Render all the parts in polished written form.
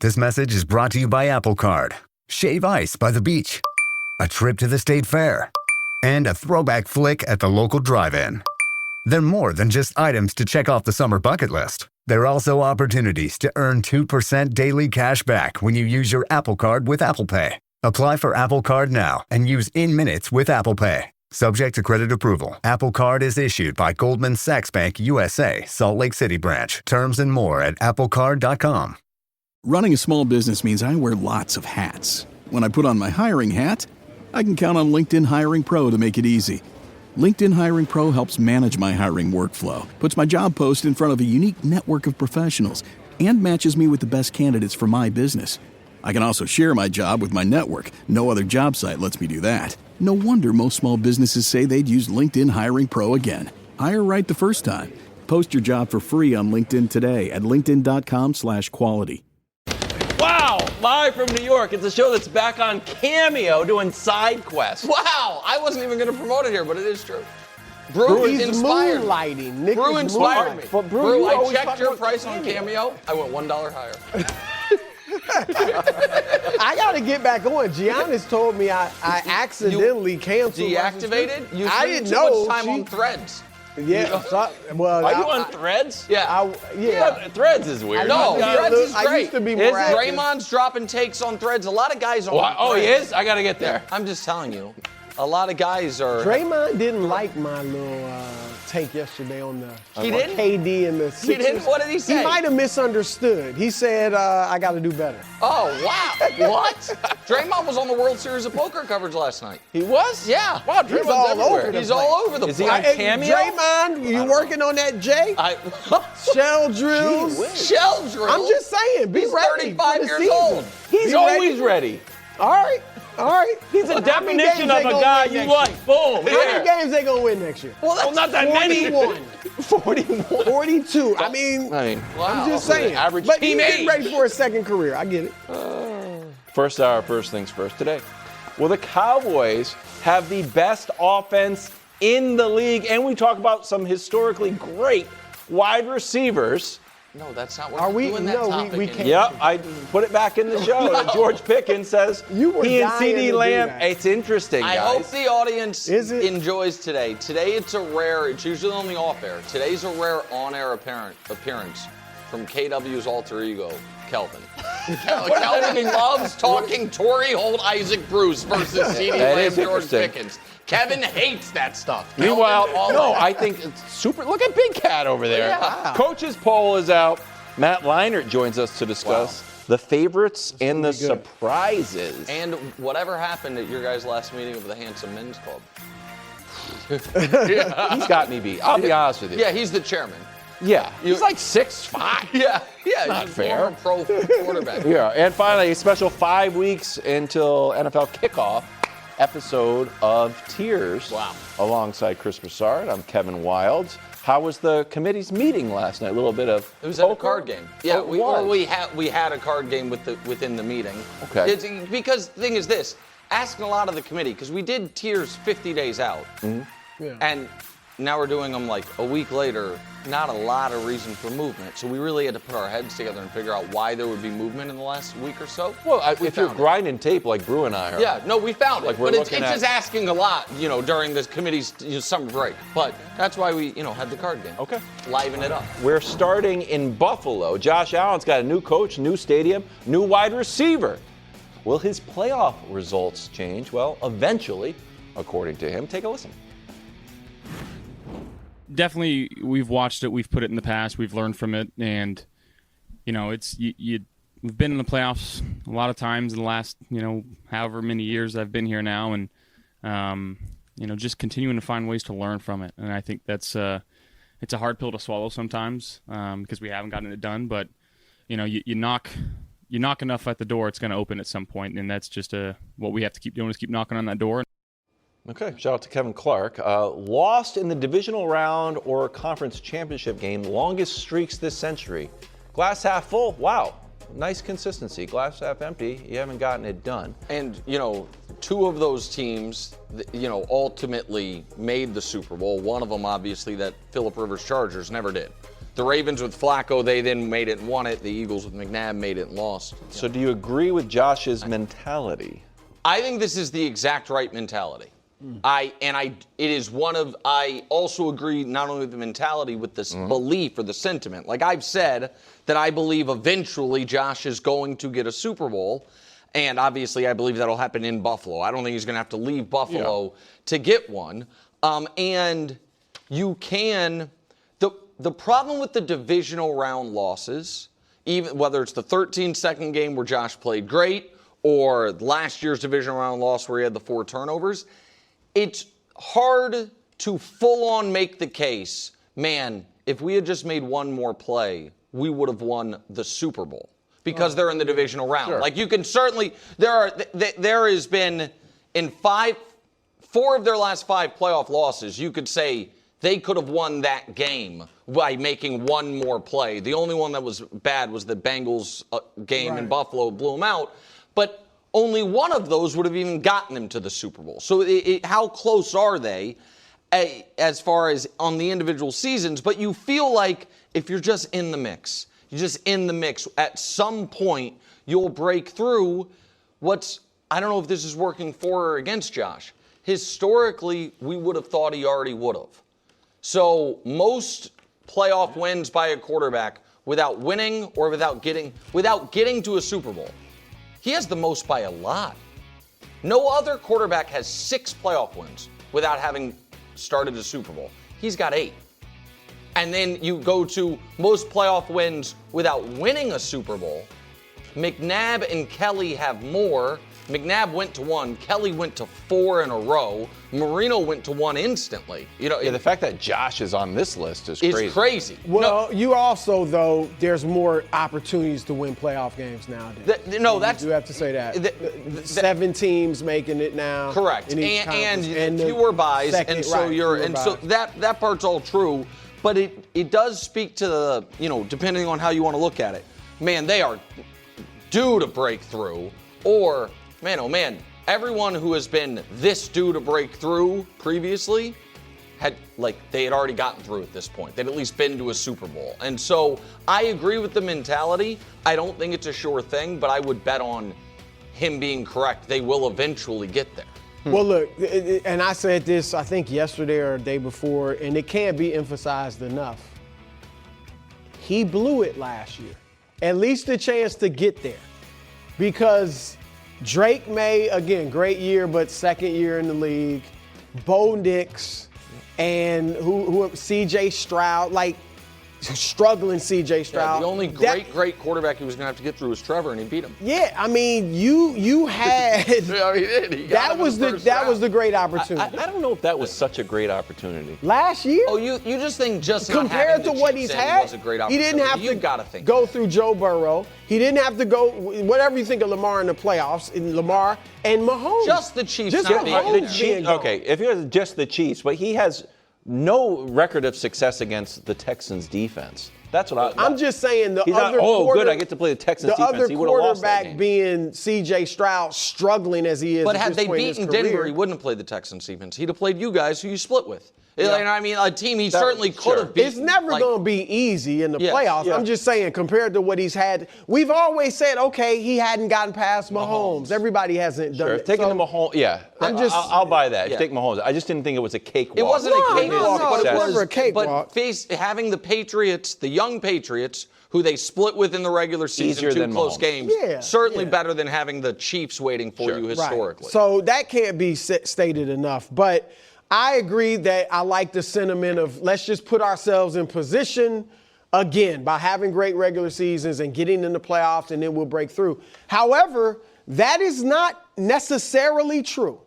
This message is brought to you by Apple Card. Shave ice by the beach. A trip to the state fair. And a throwback flick at the local drive-in. They're more than just items to check off the summer bucket list. They're also opportunities to earn 2% daily cash back when you use your Apple Card with Apple Pay. Apply for Apple Card now and use in-minutes with Apple Pay. Subject to credit approval. Apple Card is issued by Goldman Sachs Bank USA, Salt Lake City branch. Terms and more at applecard.com. Running a small business means I wear lots of hats. When I put on my hiring hat, I can count on LinkedIn Hiring Pro to make it easy. LinkedIn Hiring Pro helps manage my hiring workflow, puts my job post in front of a unique network of professionals, and matches me with the best candidates for my business. I can also share my job with my network. No other job site lets me do that. No wonder most small businesses say they'd use LinkedIn Hiring Pro again. Hire right the first time. Post your job for free on LinkedIn today at linkedin.com/quality. Wow, live from New York. It's a show that's back on Cameo doing side quests. Wow, I wasn't even going to promote it here, but it is true. Brew inspired me. Moonlighting. Nick Brew inspired me. But Brew, I checked your price on Cameo. I went $1 higher. I got to get back on. Giannis told me I accidentally canceled. Deactivated? You I spent didn't too know. much time on Threads. Yeah. Are you on Threads? Yeah. Threads is weird. No, Threads is great. I used to be more active. Draymond's dropping takes on Threads. A lot of guys are on Oh, Threads. he is? I got to get there. I'm just telling you. A lot of guys are. Draymond didn't like my little take yesterday on the He didn't? KD and the Sixers. He didn't? What did he say? He might have misunderstood. He said, I got to do better. Oh, wow. What? Draymond was on the World Series of Poker coverage last night. He was? Yeah. Wow, He's Draymond's all everywhere. over the He's place. all over the Is place. he on Hey, Cameo? Draymond, you working on that, Jay? Shell drills. Shell drills. I'm just saying, be He's ready. 35 for the years season. old. He's always ready. All right. He's a How many definition games of they a gonna guy win you next like. year? Boom. How many games they going to win next year? Well, that's Not that many. 41. 42. I mean, wow. I'm just saying. Average but he's teammate. getting ready for a second career. I get it. First hour, first things first today. Well, the Cowboys have the best offense in the league, and we talk about some historically great wide receivers. No, that's not what Are we're we? doing No, that topic we in. can't. Yep, I put it back in the show. And George Pickens says You were he and dying to CeeDee do Lamb. that. It's interesting, I guys. hope the audience Is it? enjoys today. Today it's usually only off air. Today's a rare on-air appearance from KW's alter ego, Kelvin. Kelvin loves talking Torrey Holt, Isaac Bruce versus CeeDee That Lamb, is George interesting. Pickens. Kevin hates that stuff. Meanwhile, Kelvin, all no, that. I think it's super. Look at Big Cat over there. Yeah. Coach's poll is out. Matt Leinart joins us to discuss the favorites and the surprises. And whatever happened at your guys' last meeting of the Handsome Men's Club. He's got me beat. I'll be honest with you. Yeah, he's the chairman. Yeah. He's like 6'5". Yeah. Not he's a fair. former pro quarterback. Yeah, and finally, a special 5 weeks until NFL kickoff episode of Tears. Wow. Alongside Chris Broussard, I'm Kevin Wildes. How was the committee's meeting last night? A little bit of It was at a poker? card game. Yeah, Oh, we had a card game within the meeting. Okay. Because the thing is this, asking a lot of the committee, because we did tiers 50 days out, and now we're doing them like a week later. Not a lot of reason for movement, so we really had to put our heads together and figure out why there would be movement in the last week or so. Well, if you're found it. grinding tape like Brew and I are. Yeah, no, we found Like it, we're but it's looking at- just asking a lot, during this committee's summer break. But that's why we, had the card game. Okay. Liven it up. We're starting in Buffalo. Josh Allen's got a new coach, new stadium, new wide receiver. Will his playoff results change? Well, eventually, according to him. Take a listen. Definitely, we've watched it. We've put it in the past. We've learned from it, and it's we've been in the playoffs a lot of times in the last however many years I've been here now, and just continuing to find ways to learn from it. And I think that's it's a hard pill to swallow sometimes because we haven't gotten it done. But you knock enough at the door, it's going to open at some point, and that's just what we have to keep doing is keep knocking on that door. Okay, shout out to Kevin Clark. Lost in the divisional round or conference championship game, longest streaks this century. Glass half full, wow, nice consistency. Glass half empty, you haven't gotten it done. And, two of those teams, ultimately made the Super Bowl. One of them, obviously, that Phillip Rivers Chargers never did. The Ravens with Flacco, they then made it and won it. The Eagles with McNabb made it and lost. So do you agree with Josh's mentality? I think this is the exact right mentality. I also agree not only with the mentality, with this belief or the sentiment. Like I've said that I believe eventually Josh is going to get a Super Bowl. And obviously I believe that'll happen in Buffalo. I don't think he's going to have to leave Buffalo to get one. And you can, the problem with the divisional round losses, even whether it's the 13-second game where Josh played great or last year's divisional round loss where he had the 4 turnovers, it's hard to full-on make the case, man, if we had just made one more play, we would have won the Super Bowl because they're in the divisional round. Sure. Like you can certainly, there has been in 4 of their last 5 playoff losses, you could say they could have won that game by making one more play. The only one that was bad was the Bengals game in Buffalo, blew them out. But only one of those would have even gotten them to the Super Bowl. So how close are they as far as on the individual seasons? But you feel like if you're just in the mix, at some point you'll break through I don't know if this is working for or against Josh. Historically, we would have thought he already would have. So most playoff wins by a quarterback without winning or without getting to a Super Bowl, he has the most by a lot. No other quarterback has 6 playoff wins without having started a Super Bowl. He's got 8. And then you go to most playoff wins without winning a Super Bowl. McNabb and Kelly have more. McNabb went to 1. Kelly went to 4 in a row. Marino went to 1 instantly. The fact that Josh is on this list is crazy. It's crazy. Well, you also, though, there's more opportunities to win playoff games nowadays. That's you have to say that. 7 teams making it now. Correct. In each And fewer buys, second, so that part's all true. But it does speak to the, depending on how you want to look at it. Man, they are due to break through, or man, oh man, everyone who has been this due to break through previously they had already gotten through at this point. They'd at least been to a Super Bowl. And so I agree with the mentality. I don't think it's a sure thing, but I would bet on him being correct. They will eventually get there. Well, look, and I said this, I think yesterday or the day before, and it can't be emphasized enough. He blew it last year. At least a chance to get there. Because Drake May, again, great year, but second year in the league. Bo Nix and who C.J. Stroud, struggling C.J. Stroud. The only great quarterback he was going to have to get through was Trevor, and he beat him. Yeah, I mean, you had. He did. That was the great opportunity. I don't know if that was such a great opportunity. Last year? Oh, you just think just compared to what he's had, was a great he opportunity. didn't have to go through Joe Burrow. He didn't have to go whatever you think of Lamar in the playoffs. In Lamar and Mahomes. Just the Chiefs. Okay, if it was just the Chiefs, but he has no record of success against the Texans defense. That's what I'm just saying. Good, I get to play the Texans defense. The other he would have lost that quarterback game. being C.J. Stroud, struggling as he is. But at had this they point in his beaten career, Denver, he wouldn't have played the Texans defense. He'd have played you guys, who you split with. Yeah. I mean, a team he certainly could have beaten. It's never going to be easy in the playoffs. Yeah. I'm just saying, compared to what he's had, we've always said, okay, he hadn't gotten past Mahomes. Everybody hasn't done it. Taking the Mahomes, I'll buy that. If you take Mahomes, I just didn't think it was a cakewalk. It wasn't a cakewalk, but it was a cakewalk. But having the Patriots, the young Patriots, who they split with in the regular season, Easier 2 close Mahomes. games, certainly better than having the Chiefs waiting for you historically. Right. So that can't be stated enough. But I agree that I like the sentiment of let's just put ourselves in position again by having great regular seasons and getting in the playoffs, and then we'll break through. However, that is not necessarily true.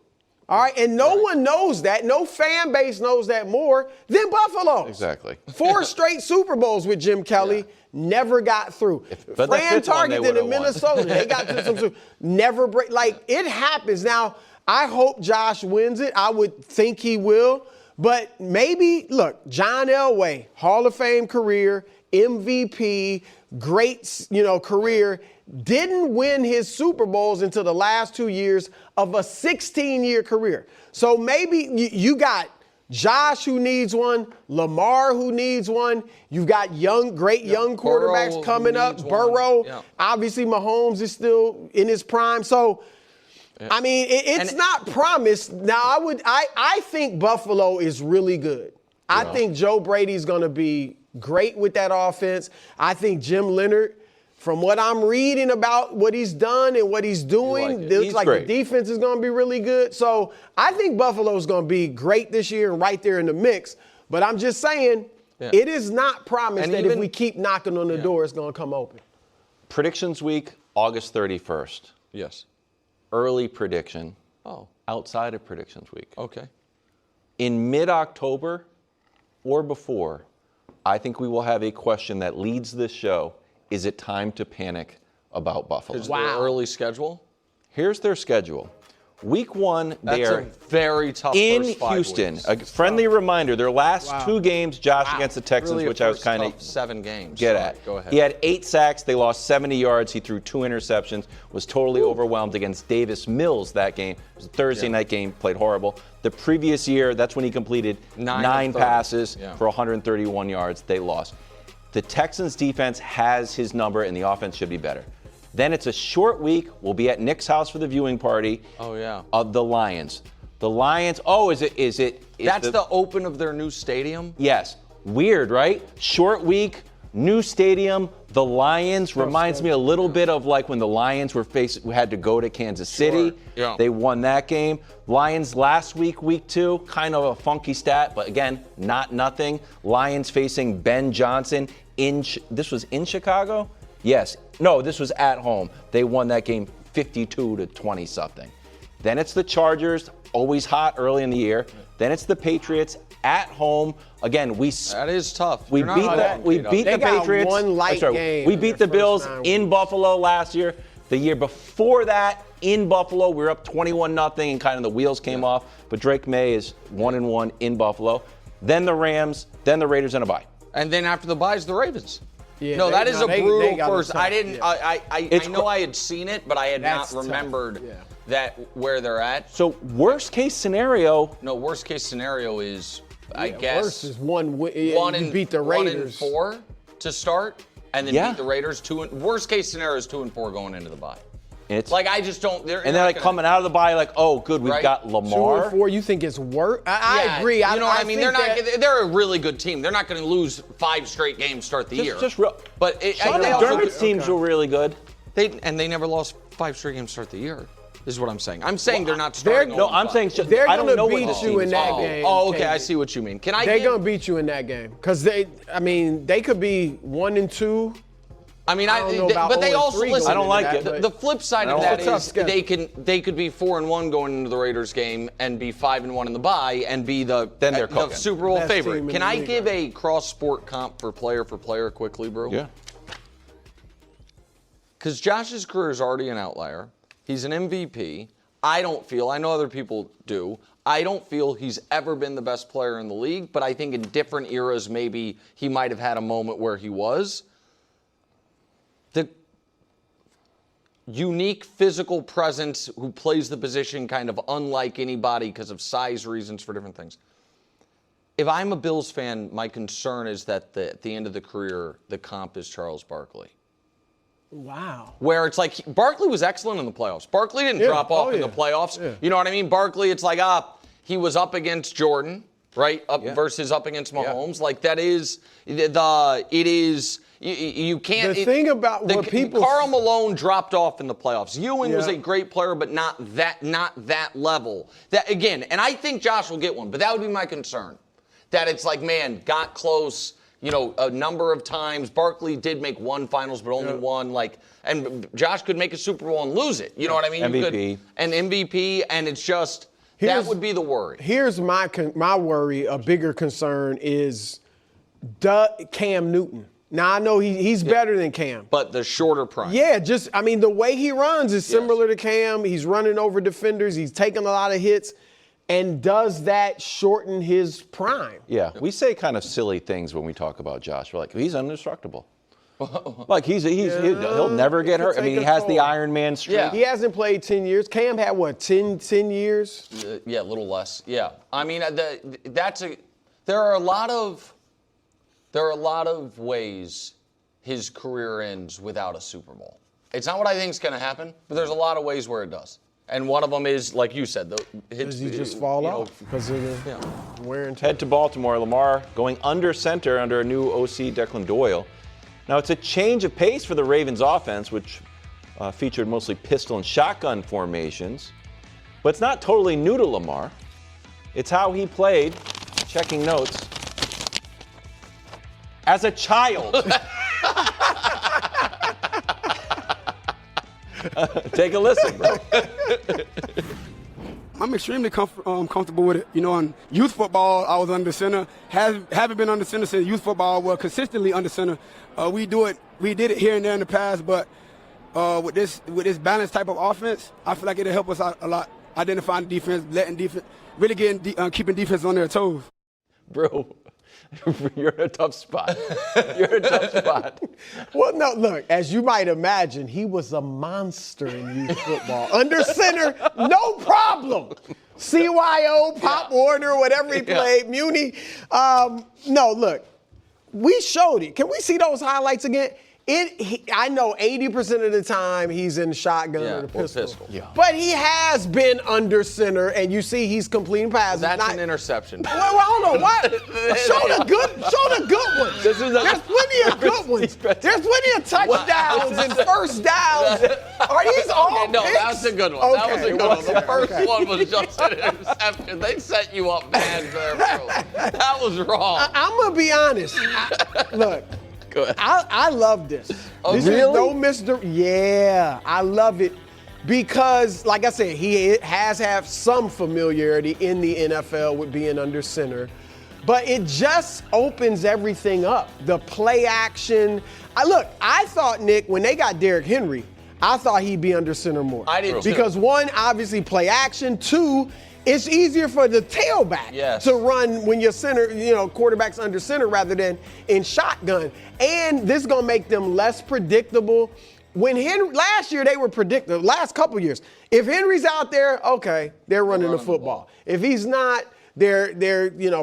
All right, and no one knows that. No fan base knows that more than Buffalo. Exactly. 4 straight Super Bowls with Jim Kelly, never got through. But Fran Tarkenton in Minnesota, they got to some never break. It happens. Now, I hope Josh wins it. I would think he will. But maybe, look, John Elway, Hall of Fame career, MVP, great, career, didn't win his Super Bowls until the last 2 years of a 16-year career. So maybe you got Josh, who needs one, Lamar, who needs one. You've got great young quarterbacks Burrow, coming up. Burrow, obviously Mahomes is still in his prime. So, I mean, it's not promised. Now, I think Buffalo is really good. I think Joe Brady's going to be great with that offense. I think Jim Leonard, from what I'm reading about what he's done and what he's doing, it looks like the defense is going to be really good. So I think Buffalo's going to be great this year and right there in the mix. But I'm just saying, it is not promised that if we keep knocking on the door, it's going to come open. Predictions week, August 31st. Yes. Early prediction. Oh. Outside of predictions week. Okay. In mid-October or before, I think we will have a question that leads this show. Is it time to panic about Buffalo? Is their early schedule? Here's their schedule. Week 1, they That's are a very tough in first 5 Houston. weeks. A friendly reminder, their last 2 games, Josh, against the Texans, really which I was kind of 7 games. get at. Go ahead. He had 8 sacks. They lost 70 yards. He threw 2 interceptions, was totally overwhelmed against Davis Mills that game. It was a Thursday night game, played horrible. The previous year, that's when he completed 9 passes for 131 yards. They lost. The Texans defense has his number, and the offense should be better. Then it's a short week. We'll be at Nick's house for the viewing party. Of the Lions. The Lions. Oh, is it? That's the open of their new stadium? Yes. Weird, right? Short week, new stadium. The Lions reminds me a little bit of like when the Lions we had to go to Kansas City. They won that game. Lions last week, week 2, kind of a funky stat, but again, not nothing. Lions facing Ben Johnson this was in Chicago? Yes. No, this was at home. They won that game 52-20 something. Then it's the Chargers, always hot early in the year. Then it's the Patriots at home. Again, that is tough. We beat the Patriots. One light game. We beat the Bills in Buffalo last year. The year before that, in Buffalo, we were up 21-0, and kind of the wheels came off. But Drake May is 1-1 in Buffalo. Then the Rams, then the Raiders, and a bye. And then after the bye is the Ravens. Yeah, no, that is a brutal first. Tough. I didn't. I know I had seen it, but I had not remembered that where they're at. So worst case scenario. No, worst case scenario is I guess worst is one and beat the Raiders 1-4 to start, and then beat the Raiders 2. Worst case scenario is 2-4 going into the bye. It's like I just don't. And they're like coming out of the bye, like, oh, good, we've got Lamar. 2-4, you think it's worse? I agree. You know what I mean? They're a really good team. They're not going to lose 5 straight games to start the year. Just real. But McDermott's teams were really good. They never lost 5 straight games to start the year. Is what I'm saying. I'm saying they're not starting. No, I'm saying they're I don't know going to beat you in that game. Oh, okay, I see what you mean. They're going to beat you in that game because they could be 1-2. I mean, but they also listen. I don't like it. The flip side of that is they could be 4-1 going into the Raiders game and be 5-1 in the bye and be the Super Bowl favorite. Can I give a cross-sport comp for player quickly, bro? Yeah. Because Josh's career is already an outlier. He's an MVP. I know other people do. I don't feel he's ever been the best player in the league, but I think in different eras maybe he might have had a moment where he was. The unique physical presence who plays the position kind of unlike anybody because of size reasons for different things. If I'm a Bills fan, my concern is that at the end of the career, the comp is Charles Barkley. Wow. Where it's like Barkley was excellent in the playoffs. Barkley didn't drop off in the playoffs. Yeah. You know what I mean? Barkley, it's like, he was up against Jordan, right? Versus up against Mahomes. Like that is you can't. The thing about what people. Karl Malone dropped off in the playoffs. Ewing was a great player, but not that level. That again, and I think Josh will get one, but that would be my concern. That it's like, man, got close. A number of times. Barkley did make one finals, but only one. And Josh could make a Super Bowl and lose it. You know what I mean? MVP. MVP, and it's just that would be the worry. Here's my worry. A bigger concern is Cam Newton. Now I know he's better than Cam, but the shorter prime. Yeah, the way he runs is similar to Cam. He's running over defenders. He's taking a lot of hits. And does that shorten his prime? Yeah, we say kind of silly things when we talk about Josh. We're like, he's indestructible. Like he'll never get hurt. I mean, he has the Iron Man streak. Yeah. He hasn't played 10 years. Cam had what, 10 years? Yeah, a little less. Yeah. I mean, there are a lot of ways his career ends without a Super Bowl. It's not what I think is going to happen, but there's a lot of ways where it does. And one of them is, like you said, Does he just fall off because of the wear and tear? Head to Baltimore. Lamar going under center under a new OC, Declan Doyle. Now, it's a change of pace for the Ravens offense, which featured mostly pistol and shotgun formations. But it's not totally new to Lamar. It's how he played, checking notes, as a child. Take a listen, bro. I'm extremely comfortable with it. You know, in youth football, I was under center. Haven't been under center since youth football. Well, consistently under center. We did it here and there in the past, but with this balanced type of offense, I feel like it'll help us out a lot. Identifying defense, really keeping defense on their toes. Bro, you're in a tough spot. You're in a tough spot. Well, no, look, as you might imagine, he was a monster in youth football. Under center, no problem. CYO, Pop Warner, whatever he played, Muni. No, look, we showed it. Can we see those highlights again? I know 80% of the time he's in shotgun or the pistol. Yeah. But he has been under center, and you see he's completing passes. That's an interception. Well, hold on. What? Show the good ones. There's plenty of good ones. There's plenty of touchdowns and first downs. Are these all No, picks? that was a good one. Okay, That was a good one. The first one was just an interception. They set you up bad there, bro. That was wrong. I'm going to be honest. Look. I love this. This really? is no Mr. Yeah, I love it because, like I said, he has had some familiarity in the NFL with being under center, but it just opens everything up. The play action. I thought, Nick, when they got Derrick Henry, I thought he'd be under center more. I did too. Because one, obviously play action. Two, it's easier for the tailback to run when your center, quarterback's under center rather than in shotgun. And this is going to make them less predictable. Last year they were predictable, last couple years. If Henry's out there, okay, they're running the football. If he's not, they're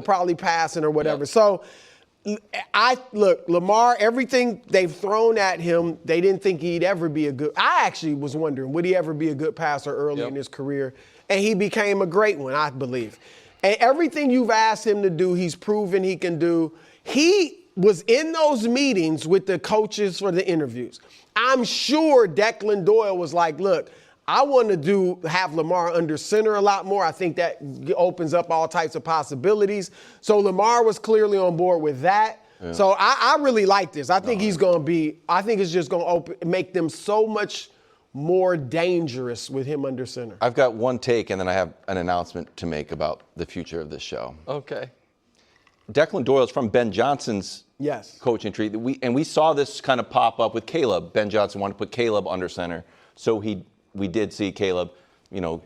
probably passing or whatever. Yep. So Lamar, everything they've thrown at him, they didn't think he'd ever be I actually was wondering, would he ever be a good passer early in his career? And he became a great one, I believe. And everything you've asked him to do, he's proven he can do. He was in those meetings with the coaches for the interviews. I'm sure Declan Doyle was like, look, I want to have Lamar under center a lot more. I think that opens up all types of possibilities. So Lamar was clearly on board with that. Yeah. So I really like this. I think it's just going to make them so much more dangerous with him under center. I've got one take, and then I have an announcement to make about the future of this show. Okay. Declan Doyle's from Ben Johnson's coaching tree. We saw this kind of pop up with Caleb. Ben Johnson wanted to put Caleb under center, so we did see Caleb,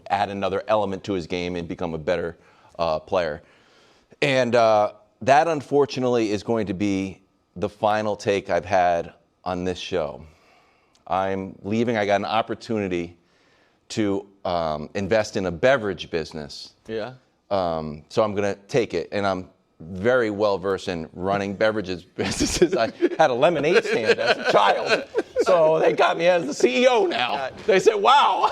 add another element to his game and become a better player. And that, unfortunately, is going to be the final take I've had on this show. I'm leaving. I got an opportunity to invest in a beverage business. Yeah. So I'm going to take it, and I'm very well versed in running beverages businesses. I had a lemonade stand as a child, so they got me as the CEO now. They said, "Wow,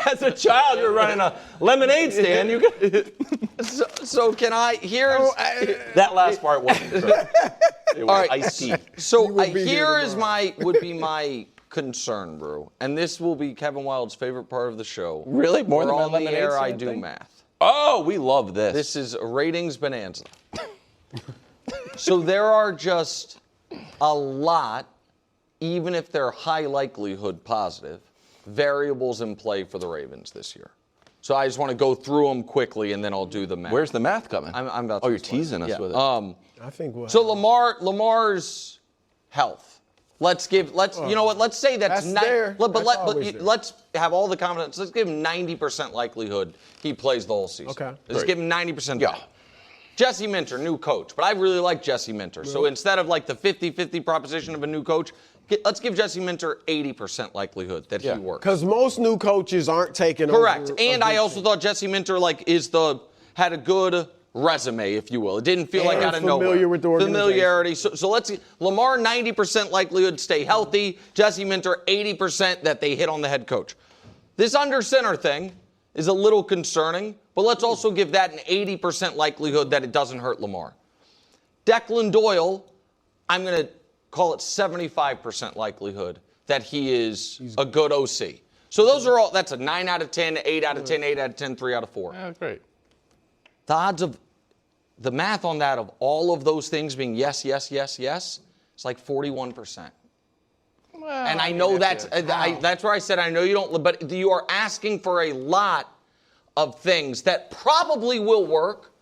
as a child you're running a lemonade stand." So can I? That last part wasn't true. It was iced tea. So would be my concern, Brew, and this will be Kevin Wilde's favorite part of the show. Really, more than my on the lemonade air, stand I do thing? math. Oh, we love this. This is a ratings bonanza. So there are just a lot, even if they're high likelihood positive, variables in play for the Ravens this year. So I just want to go through them quickly, and then I'll do the math. Where's the math coming? I'm about to you're explain. teasing us with it. I think what? So Lamar's health. Let's say that's there. Let's have all the confidence. Let's give him 90% likelihood he plays the whole season. Okay. Let's give him 90%. Yeah. Jesse Minter, new coach, but I really like Jesse Minter. So instead of like the 50-50 proposition of a new coach, let's give Jesse Minter 80% likelihood that he works. Because most new coaches aren't taking Correct. over. And I also thought Jesse Minter had a good resume, if you will. It didn't feel like out of nowhere. Familiar with the organization. Familiarity. So let's see. Lamar 90% likelihood stay healthy. Jesse Minter 80% that they hit on the head coach. This under center thing is a little concerning, but let's also give that an 80% likelihood that it doesn't hurt Lamar. Declan Doyle, I'm going to call it 75% likelihood that he's a good OC. So those are all, that's a 9 out of 10, 8 out of 10, 8 out of 10, 3 out of 4. Yeah, great. The odds of, the math on that of all of those things being yes, yes, yes, yes, it's like 41%. Well, and I know that's where I said I know you don't, but you are asking for a lot of things that probably will work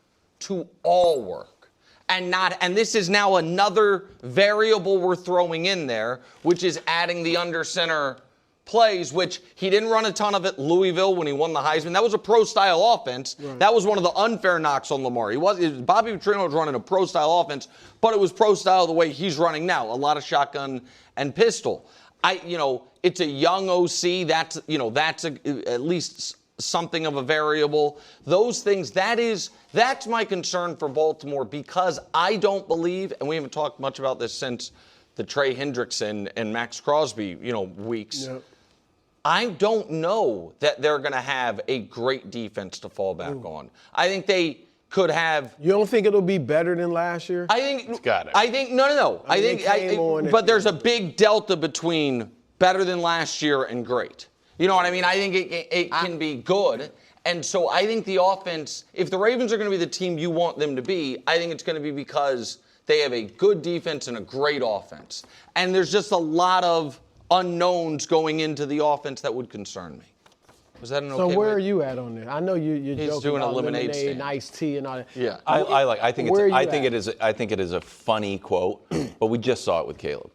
to all work. And this is now another variable we're throwing in there, which is adding the under center plays, which he didn't run a ton of at Louisville when he won the Heisman. That was a pro-style offense. Right. That was one of the Unfair knocks on Lamar. Bobby Petrino was running a pro-style offense, but it was pro-style the way he's running now. A lot of shotgun and pistol. It's a young OC. That's at least something of a variable. Those things, that's my concern for Baltimore, because I don't believe, and we haven't talked much about this since the Trey Hendrickson and Max Crosby, weeks. Yep. I don't know that they're going to have a great defense to fall back on. I think they could have. You don't think it'll be better than last year? I think it's got it. I think no. But there's a big delta between better than last year and great. You know what I mean? I think it can be good. And so I think the offense, if the Ravens are going to be the team you want them to be, I think it's going to be because they have a good defense and a great offense. And there's just a lot of unknowns going into the offense that would concern me. Was that an okay? So where are you at on this? I know you're joking doing about a lemonade and iced tea and all that. Yeah, I think it is a funny quote, but we just saw it with Caleb,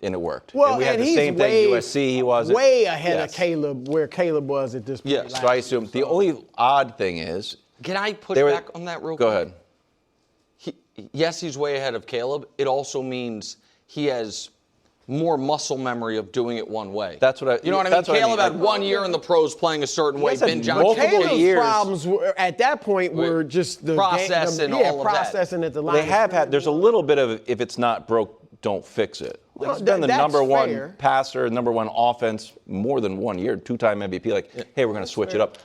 and it worked. Well, and we had the he's same thing. USC, he wasn't way ahead of Caleb, where Caleb was at this point. Yes, so I assume the only odd thing is. Can I push back on that real quick? Go ahead. Yes, he's way ahead of Caleb. It also means he has more muscle memory of doing it one way. That's what I. You know what I mean? Caleb had 1 year in the pros playing a certain way. Ben Johnson. Caleb's problems at that point were just the processing, all of processing that. At the line. They have had. There's a little bit of if it's not broke, don't fix it. Like he's been the number one passer, number one offense more than 1 year, 2-time MVP. Hey, we're going to switch it up.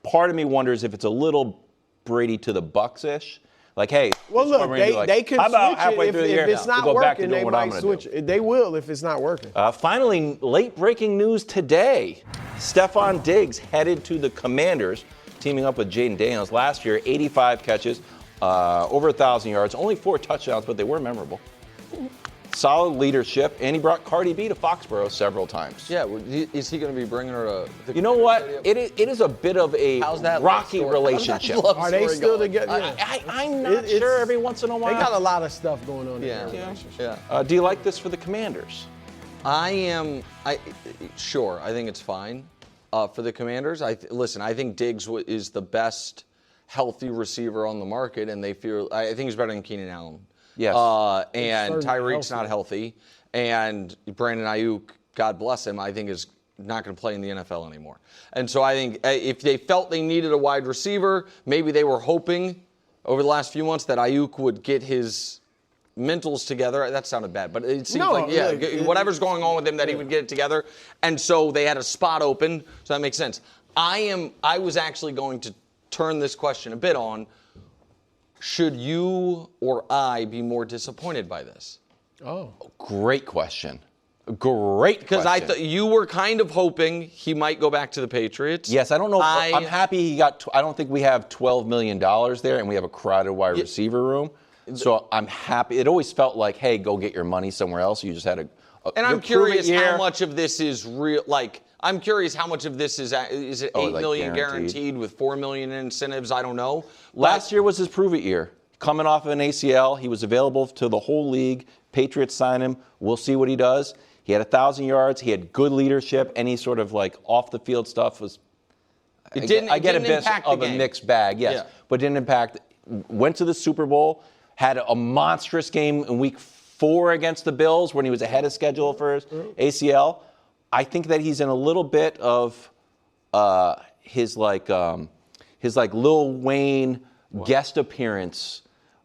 Part of me wonders if it's a little Brady to the Bucks-ish. Like, hey, well, look, they can switch it if it's not working. They might switch it. They will if it's not working. Finally, late-breaking news today. Stefon Diggs headed to the Commanders, teaming up with Jaden Daniels. Last year, 85 catches, over 1,000 yards, only 4 touchdowns, but they were memorable. Solid leadership, and he brought Cardi B to Foxborough several times. Yeah, is he going to be bringing her to? You know what? It is a bit of a rocky relationship. Are they still together? I'm not sure. Every once in a while, they got a lot of stuff going on in their relationship. Yeah. Do you like this for the Commanders? Sure. I think it's fine for the Commanders. Listen, I think Diggs is the best healthy receiver on the market, and I think he's better than Keenan Allen. Yes. And Tyreek's not healthy. And Brandon Ayuk, God bless him, I think is not going to play in the NFL anymore. And so I think if they felt they needed a wide receiver, maybe they were hoping over the last few months that Ayuk would get his mentals together. That sounded bad, but it seems whatever's going on with him, that he would get it together. And so they had a spot open, so that makes sense. I was actually going to turn this question a bit on. Should you or I be more disappointed by this? Oh, great question. Great question. Because I thought you were kind of hoping he might go back to the Patriots. Yes, I don't know. I'm happy he got. I don't think we have $12 million there, and we have a crowded wide receiver room. So I'm happy. It always felt like, hey, go get your money somewhere else. You just had and I'm curious how much of this is real. I'm curious how much of this is it $8 million guaranteed with $4 million in incentives? I don't know. Last year was his prove-it year. Coming off of an ACL, he was available to the whole league. Patriots signed him. We'll see what he does. He had 1,000 yards. He had good leadership. Any sort of off-the-field stuff was. I get a bit of a mixed bag, yes, but didn't impact. went to the Super Bowl, had a monstrous game in week 4 against the Bills when he was ahead of schedule for his ACL. I think that he's in a little bit of his Lil Wayne guest appearance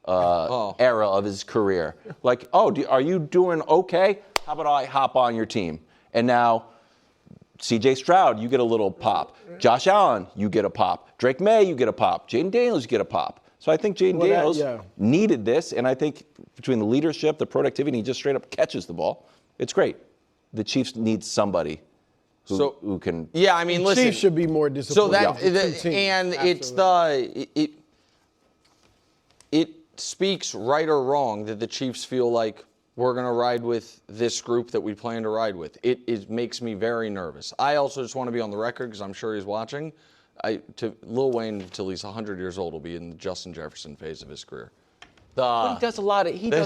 era of his career. Like, are you doing okay? How about I hop on your team? And now, C.J. Stroud, you get a little pop. Josh Allen, you get a pop. Drake May, you get a pop. Jaden Daniels, you get a pop. So I think Jaden Daniels needed this, and I think between the leadership, the productivity, he just straight up catches the ball. It's great. The Chiefs need somebody who can. Yeah, I mean, listen. Chiefs should be more disappointed. It speaks right or wrong that the Chiefs feel like we're going to ride with this group that we plan to ride with. It makes me very nervous. I also just want to be on the record because I'm sure he's watching. Lil Wayne, until he's 100 years old, will be in the Justin Jefferson phase of his career. But he does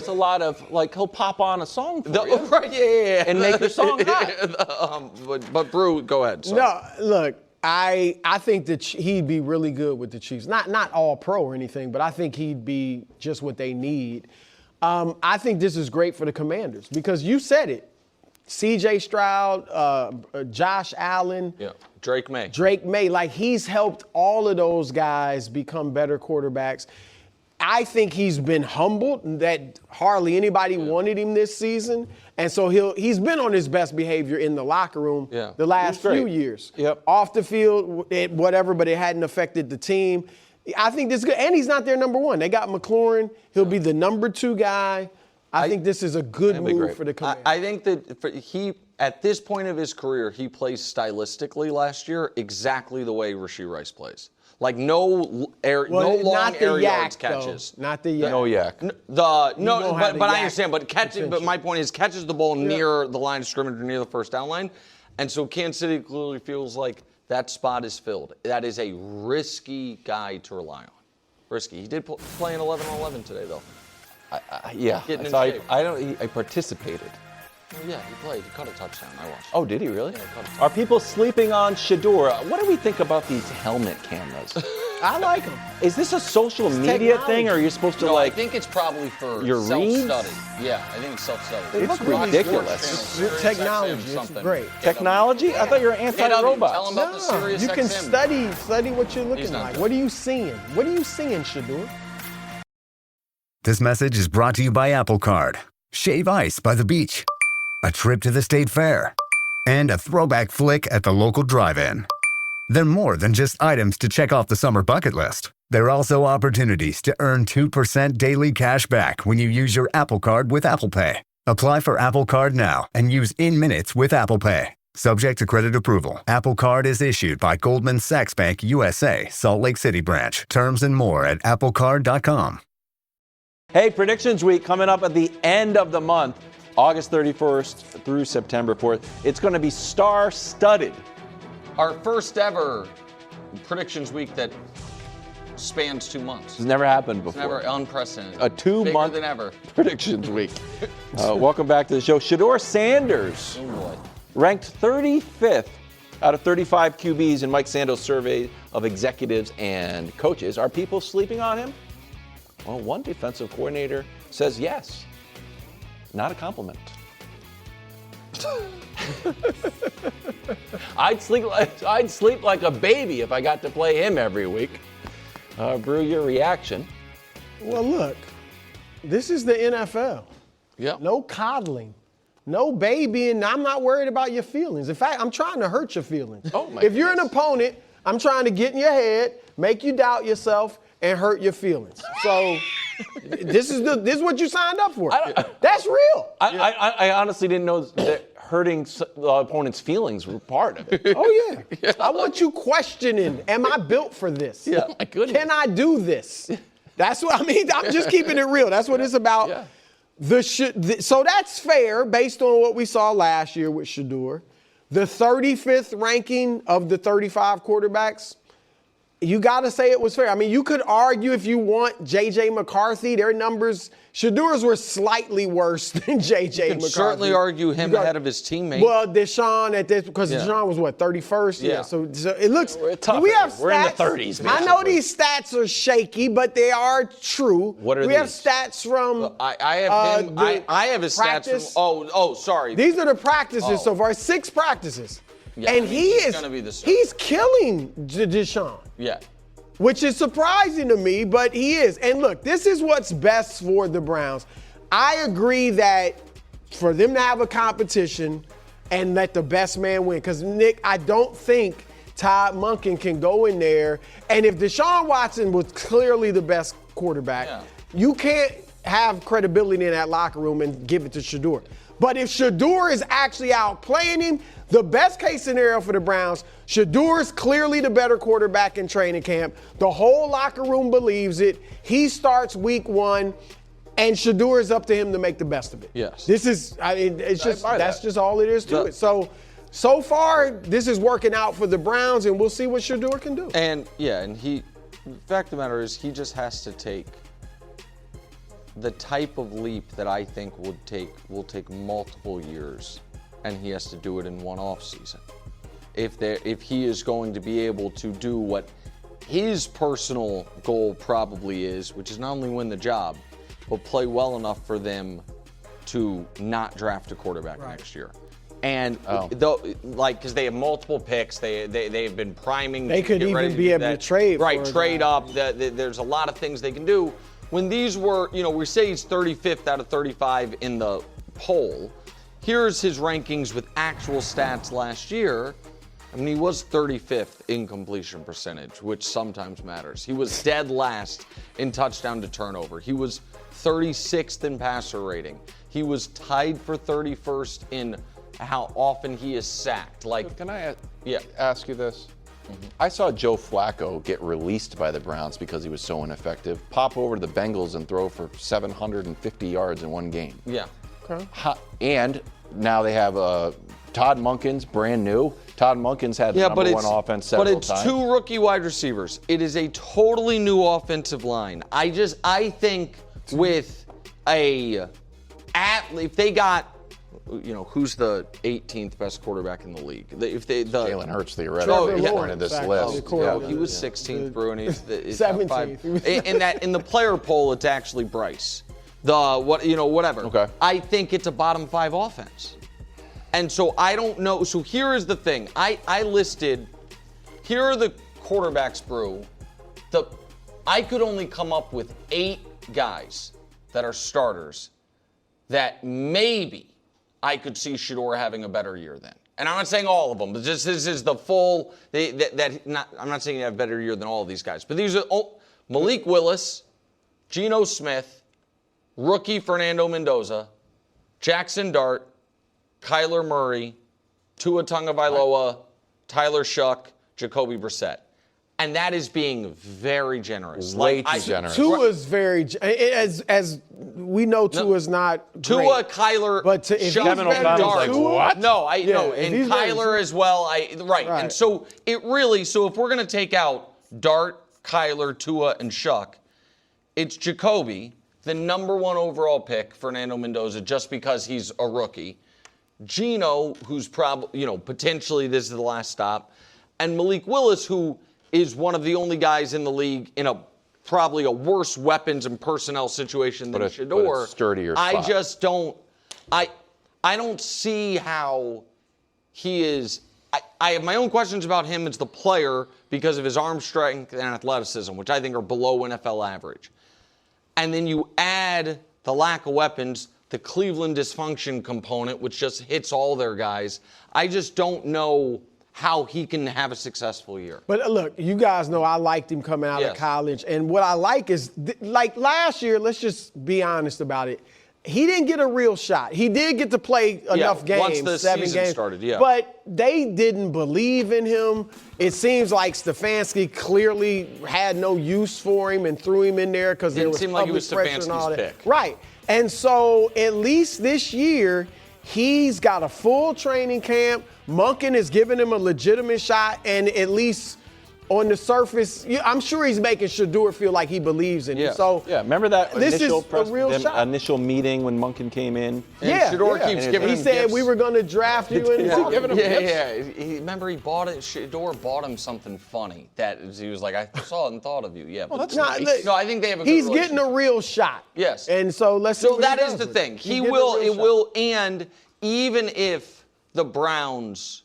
a lot of, like, he'll pop on a song for you. Right, yeah. And make your song hot. But Brew, go ahead. Sorry. No, look, I think that he'd be really good with the Chiefs. Not all pro or anything, but I think he'd be just what they need. I think this is great for the Commanders because you said it. C.J. Stroud, Josh Allen. Yeah, Drake May. Like, he's helped all of those guys become better quarterbacks. I think he's been humbled that hardly anybody wanted him this season. And so he's been on his best behavior in the locker room the last few years. Yep. Off the field, whatever, but it hadn't affected the team. I think this is good. And he's not their number one. They got McLaurin. He'll be the number 2 guy. I think this is a good move for the Commanders. I think that at this point of his career, he plays stylistically last year exactly the way Rashee Rice plays. Like no long air yards catches. Not the yak. No yak. But I understand. But my point is, catches the ball near the line of scrimmage or near the first down line, and so Kansas City clearly feels like that spot is filled. That is a risky guy to rely on. Risky. He did play an 11-on-11 today, though. I participated. Well, yeah, he played. He caught a touchdown. I watched. Oh, did he really? Yeah, he caught a touchdown. Are people sleeping on Shedeur? What do we think about these helmet cameras? I like them. Is this a social media thing, or are you supposed to I think it's probably for your self-study. Yeah, I think it's self-study. It's ridiculous. Technology. It's great. Technology? I thought you were anti-robot. Tell him about the Sirius You can XM. study what you're looking like. What are you seeing? What are you seeing, Shedeur? This message is brought to you by Apple Card. Shave ice by the beach. A trip to the state fair. And a throwback flick at the local drive-in. They're more than just items to check off the summer bucket list. They're also opportunities to earn 2% daily cash back when you use your Apple Card with Apple Pay. Apply for Apple Card now and use in minutes with Apple Pay. Subject to credit approval. Apple Card is issued by Goldman Sachs Bank USA, Salt Lake City branch. Terms and more at applecard.com. Hey, Predictions Week coming up at the end of the month, August 31st through September 4th. It's going to be star-studded. Our first ever Predictions Week that spans 2 months. It's never happened before. It's never unprecedented. A 2-month Bigger than ever. Predictions Week. Welcome back to the show. Shedeur Sanders, ranked 35th out of 35 QBs in Mike Sando's survey of executives and coaches. Are people sleeping on him? Well, one defensive coordinator says yes. Not a compliment. I'd sleep like a baby if I got to play him every week. Brew, your reaction? Well, look, this is the NFL. Yeah. No coddling. No babying. I'm not worried about your feelings. In fact, I'm trying to hurt your feelings. If you're an opponent, I'm trying to get in your head, make you doubt yourself, and hurt your feelings. So this is what you signed up for. That's real. I honestly didn't know that hurting the opponent's feelings were part of it. Oh, yeah. I want you questioning, am I built for this? Yeah. My goodness. Can I do this? That's what I mean. I'm just keeping it real. That's what it's about. Yeah. So that's fair based on what we saw last year with Shedeur. The 35th ranking of the 35 quarterbacks you got to say it was fair. I mean, you could argue if you want J.J. McCarthy, their numbers, Shedeur's were slightly worse than J.J. McCarthy. You could certainly argue him ahead of his teammate. Well, Deshaun at this, because Deshaun was what, 31st? Yeah. So it looks, We're tough. we have We're in the stats. 30s, basically. I know these stats are shaky, but they are true. What are we have these? stats from I have him. I have his practice. stats from. Sorry. These are the practices so far, 6 practices. Yeah, and he's gonna be the starter. he's killing Deshaun. Yeah. Which is surprising to me, but he is. And look, this is what's best for the Browns. I agree that for them to have a competition and let the best man win, because Nick, I don't think Todd Monken can go in there. And if Deshaun Watson was clearly the best quarterback, you can't have credibility in that locker room and give it to Shedeur. But if Shedeur is actually outplaying him, the best case scenario for the Browns, Shedeur is clearly the better quarterback in training camp. The whole locker room believes it. He starts week 1, and Shedeur is up to him to make the best of it. Yes. This is, that's just all it is to it. So far, this is working out for the Browns, and we'll see what Shedeur can do. And the fact of the matter is, he just has to take the type of leap that I think will take multiple years, and he has to do it in one off season. If he is going to be able to do what his personal goal probably is, which is not only win the job, but play well enough for them to not draft a quarterback next year. And because they have multiple picks, they've been priming. They could even be able to trade. Right, trade up. There's a lot of things they can do. When these were, we say he's 35th out of 35 in the poll. Here's his rankings with actual stats last year. I mean, he was 35th in completion percentage, which sometimes matters. He was dead last in touchdown to turnover. He was 36th in passer rating. He was tied for 31st in how often he is sacked. Can I ask you this? Mm-hmm. I saw Joe Flacco get released by the Browns because he was so ineffective, pop over to the Bengals and throw for 750 yards in one game. Yeah. Okay. And now they have Todd Monken's brand new. Todd Monken's had the number one offense several times. But it's 2 rookie wide receivers. It is a totally new offensive line. I think with if they got, who's the 18th best quarterback in the league? Jalen Hurts theoretically into this list. He was 16th, Brew, and he's 17th. In the player poll, it's actually Bryce. Whatever. Okay. I think it's a bottom 5 offense. And so I don't know. So here is the thing. I listed, here are the quarterbacks, Brew. I could only come up with 8 guys that are starters that maybe I could see Shedeur having a better year than. And I'm not saying all of them, but this is the full, I'm not saying you have a better year than all of these guys. But these are Malik Willis, Geno Smith, rookie Fernando Mendoza, Jackson Dart, Kyler Murray, Tua Tagovailoa, Tyler Shuck, Jacoby Brissett. And that is being very generous. Way too generous. Tua's very, as we know, Tua's not Tua, great. Kyler, But if Kevin O'Connell's like, what? No, if and he's Kyler as well. Right. And so so if we're going to take out Dart, Kyler, Tua, and Shuck, it's Jacoby, the number 1 overall pick, Fernando Mendoza, just because he's a rookie. Geno, who's probably, potentially this is the last stop, and Malik Willis, who is one of the only guys in the league in probably a worse weapons and personnel situation than Shedeur. But a sturdier spot. I just don't. I don't see how he is. I have my own questions about him as the player because of his arm strength and athleticism, which I think are below NFL average. And then you add the lack of weapons, the Cleveland dysfunction component, which just hits all their guys. I just don't know how he can have a successful year. But look, you guys know I liked him coming out of college. And what I like is, like last year, let's just be honest about it. He didn't get a real shot. He did get to play enough games, once the 7 season games. started, But they didn't believe in him. It seems like Stefanski clearly had no use for him and threw him in there because there was seem like it was public pressure and all Stefanski's that. pick. Right. And so at least this year, he's got a full training camp. Monken is giving him a legitimate shot, and at least on the surface, I'm sure he's making Shedeur feel like he believes in him. So remember that this initial is a real shot. initial meeting when Monken came in? Shedeur keeps giving him He said gifts. we were going to draft you. Remember he bought it. Shedeur bought him something funny that he was like, I saw it and thought of you. Yeah. Well, that's nice. No, I think they have a good He's relationship. getting a real shot. Yes. And so let's see So what that he is does the with thing. it. He will, and even if the Browns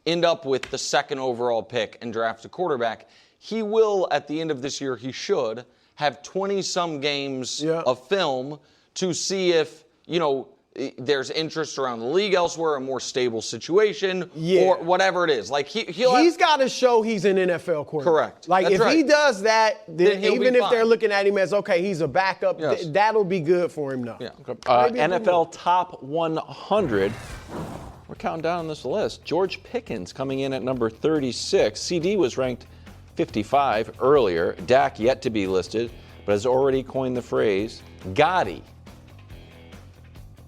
end up with the second overall pick and draft a quarterback, he will, at the end of this year, he should have 20-some games of film to see if, there's interest around the league elsewhere, a more stable situation, or whatever it is. Like he's got to show he's an NFL quarterback. Correct. Like That's if right. he does that, then even if fine. they're looking at him as he's a backup, that'll be good for him now. Yeah. NFL top 100. We're counting down this list. George Pickens coming in at number 36. CD was ranked 55 earlier. Dak yet to be listed, but has already coined the phrase Gotti.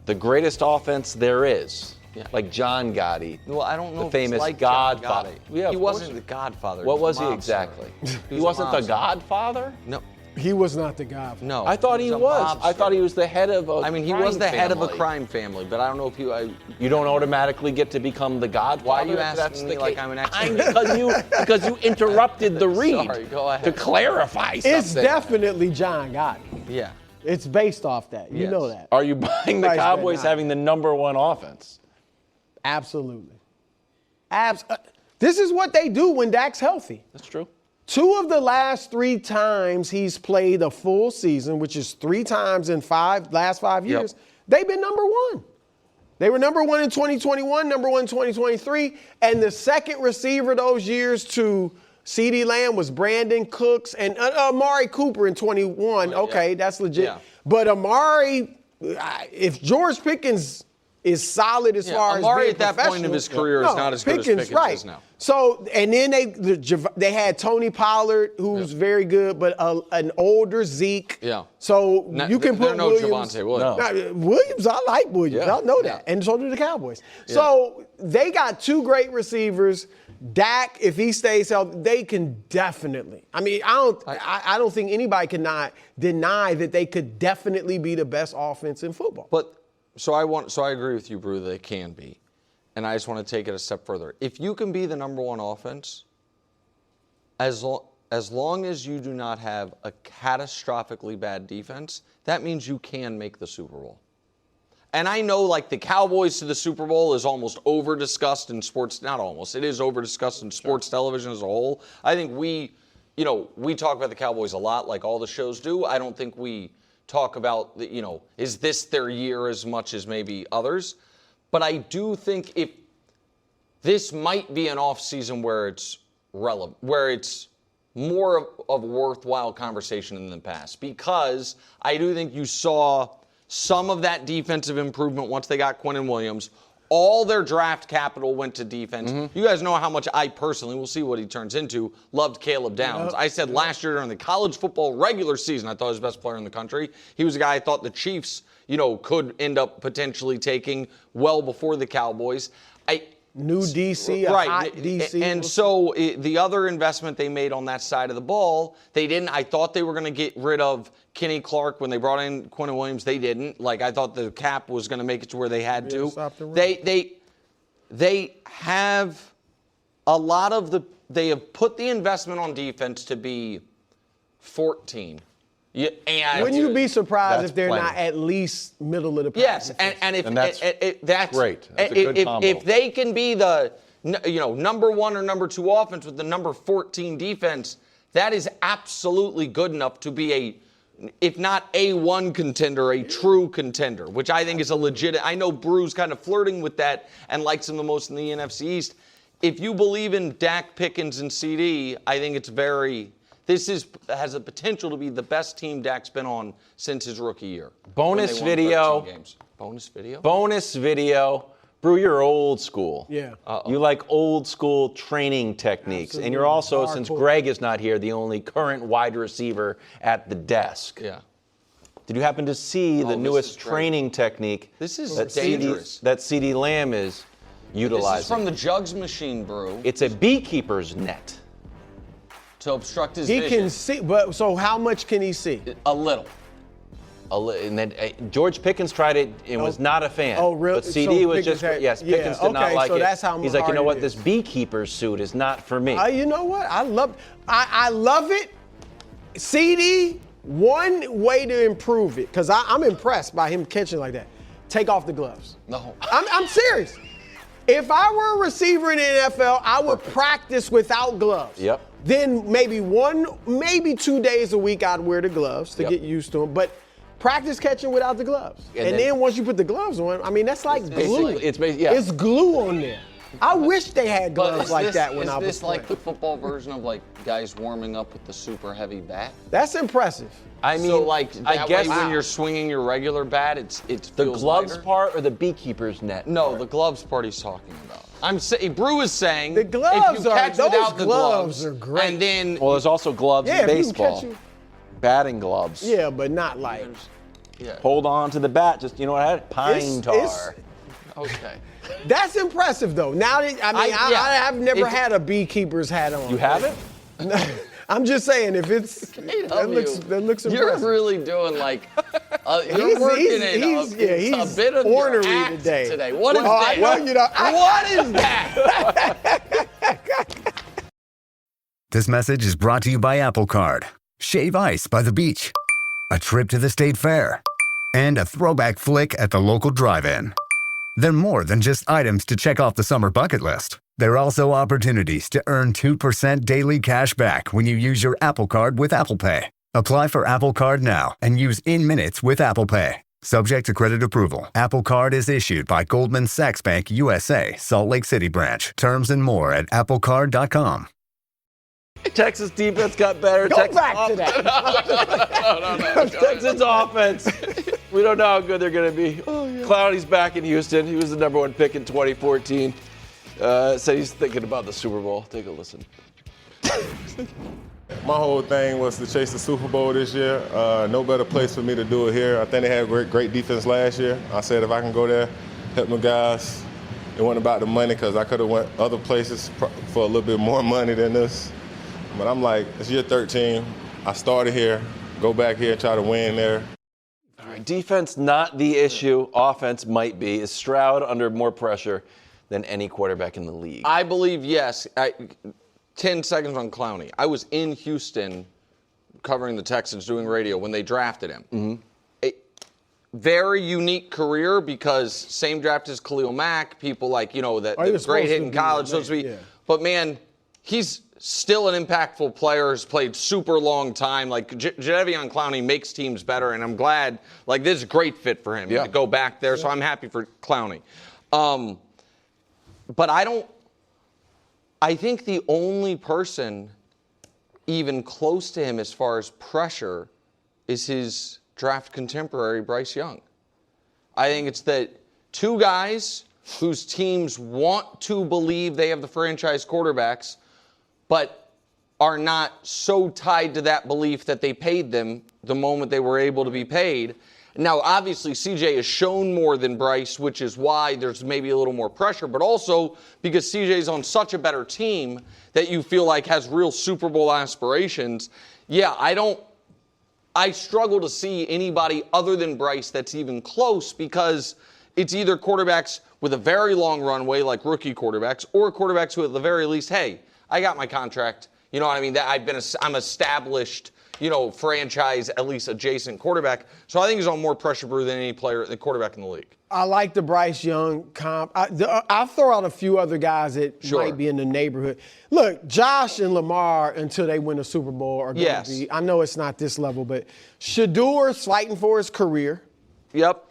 The greatest offense there is. Yeah. Like John Gotti. Well, I don't know the if famous it's like Godfather. Yeah, he wasn't the Godfather. What was he exactly? He wasn't the Godfather? No. He was not the guy. No. I thought he was. I thought he was the head of a he was the head of a crime family, but I don't know if you don't automatically get to become the Godfather. Why are you asking me like I'm an expert? Because you interrupted the read. Sorry, go ahead. To clarify something. It's definitely John Gotti. Yeah. It's based off that. You know that. Are you buying the Cowboys having the number one offense? Absolutely. This is what they do when Dak's healthy. That's true. 2 of the last 3 times he's played a full season, which is 3 times in last 5 years, they've been number 1. They were number 1 in 2021, number 1 in 2023, and the second receiver those years to CeeDee Lamb was Brandon Cooks and Amari Cooper in 21. Okay, that's legit. Yeah. But Amari, if George Pickens is solid as far as Amari being at that point of his career is not as good as Pickens is now. So, and then they had Tony Pollard, who's very good, but an older Zeke. Yeah. So you can put Williams. Javonte Williams. Williams, I like Williams. Yeah. I know that. And so do the Cowboys. Yeah. So they got 2 great receivers. Dak, if he stays healthy, they can definitely. I mean, I don't think anybody cannot deny that they could definitely be the best offense in football. But so I agree with you, Brew, that it can be. And I just want to take it a step further. If you can be the number 1 offense, as long as you do not have a catastrophically bad defense, that means you can make the Super Bowl. And I know, like, the Cowboys to the Super Bowl is almost over-discussed in sports. Not almost. It is over-discussed in sports television as a whole. I think we talk about the Cowboys a lot, like all the shows do. I don't think we talk about, is this their year as much as maybe others. But I do think if this might be an off-season where it's relevant, where it's more of a worthwhile conversation than the past. Because I do think you saw some of that defensive improvement once they got Quinnen Williams. All their draft capital went to defense. Mm-hmm. You guys know how much I personally, we'll see what he turns into, loved Caleb Downs. Yep. I said last year during the college football regular season, I thought he was the best player in the country. He was a guy I thought the Chiefs, could end up potentially taking well before the Cowboys. New DC, right. Hot DC. And so the other investment they made on that side of the ball, I thought they were going to get rid of Kenny Clark when they brought in Quinnen Williams. They didn't. I thought the cap was going to make it to where they had to. They have a lot of they have put the investment on defense to be 14. Yeah, and wouldn't you be surprised if they're not at least middle of the pack? Yes, and that's great. That's a good combo. If they can be the number 1 or number 2 offense with the number 14 defense, that is absolutely good enough to be if not A1 contender, a true contender, which I think is a legit. I know Brew's kind of flirting with that and likes him the most in the NFC East. If you believe in Dak, Pickens, and CD, I think it's This has the potential to be the best team Dak's been on since his rookie year. Bonus video. Bonus video? Bonus video. Brew, you're old school. Yeah. You like old school training techniques. Absolutely. And you're also, since Greg is not here, the only current wide receiver at the desk. Yeah. Did you happen to see the newest training technique this is dangerous. That CeeDee Lamb is utilizing? This is from the Jugs machine, Brew. It's a beekeeper's net. to obstruct his He vision. can see, but so how much can he see? A little. And then George Pickens tried it and was not a fan. Oh, really? But CD So was Pickens just, yes, Pickens did not like so it. that's how He's like, you know hard what, it this is. beekeeper's suit is not for me. You know what? I love it. CD, one way to improve it, because I'm impressed by him catching like that. Take off the gloves. No. I'm serious. If I were a receiver in the NFL, I would practice without gloves. Yep. Then maybe 2 days a week I'd wear the gloves to get used to them. But practice catching without the gloves. And then once you put the gloves on, I mean, that's like glue. It's glue on there. I wish they had gloves like that when I was Is this playing. like the football version of like guys warming up with the super heavy bat? That's impressive. I mean, So like I that guess way when you're swinging your regular bat, it the feels gloves lighter? part or the beekeeper's net. No, part? the gloves part he's talking about. Brew is saying The gloves if you are- catch those without the gloves are great. and then Well, there's also gloves Yeah, in if you can baseball. catch you. Batting gloves. Yeah, but not like. Hold on to the bat. Just, you know what I had? Pine tar. it's- okay. That's impressive, though. Now that I've never had a beekeeper's hat on. You haven't? I'm just saying, if it's that looks You're impressive. really doing like you're working he's a bit of your ornery act today. What is Oh, I that? know, you know, What is that? This message is brought to you by Apple Card. Shave ice by the beach. A trip to the state fair. And a throwback flick at the local drive-in. They're more than just items to check off the summer bucket list. They're also opportunities to earn 2% daily cash back when you use your Apple Card with Apple Pay. Apply for Apple Card now and use in-minutes with Apple Pay. Subject to credit approval. Apple Card is issued by Goldman Sachs Bank USA, Salt Lake City branch. Terms and more at applecard.com. Texas defense got better. Go Texas back to that. Texans offense. We don't know how good they're going to be. Clowney's back in Houston. He was the number 1 pick in 2014. Said he's thinking about the Super Bowl. Take a listen. My whole thing was to chase the Super Bowl this year. No better place for me to do it here. I think they had great defense last year. I said if I can go there, help my guys. It wasn't about the money because I could have went other places for a little bit more money than this. But I'm like, it's year 13. I started here. Go back here, try to win there. All right, defense not the issue. Offense might be. Is Stroud under more pressure than any quarterback in the league? I believe yes. 10 seconds on Clowney. I was in Houston covering the Texans doing radio when they drafted him. Mm-hmm. A very unique career because same draft as Khalil Mack, people like, the great hit in college, so to speak. Yeah. But man, he's still an impactful player, has played super long time. Like Jadeveon Clowney makes teams better, and I'm glad, like this is a great fit for him to go back there, so I'm happy for Clowney. But I think the only person even close to him as far as pressure is his draft contemporary, Bryce Young. I think it's that two guys whose teams want to believe they have the franchise quarterbacks, but are not so tied to that belief that they paid them the moment they were able to be paid. Now, obviously, CJ has shown more than Bryce, which is why there's maybe a little more pressure, but also because CJ's on such a better team that you feel like has real Super Bowl aspirations. Yeah, I struggle to see anybody other than Bryce that's even close because it's either quarterbacks with a very long runway, like rookie quarterbacks, or quarterbacks who at the very least, hey, I got my contract. You know what I mean? I'm established, franchise, at least adjacent quarterback. So I think he's on more pressure than any player, the quarterback in the league. I like the Bryce Young comp. I'll throw out a few other guys that might be in the neighborhood. Look, Josh and Lamar, until they win a Super Bowl, are going to be, I know it's not this level, but Shedeur's fighting for his career. Yep.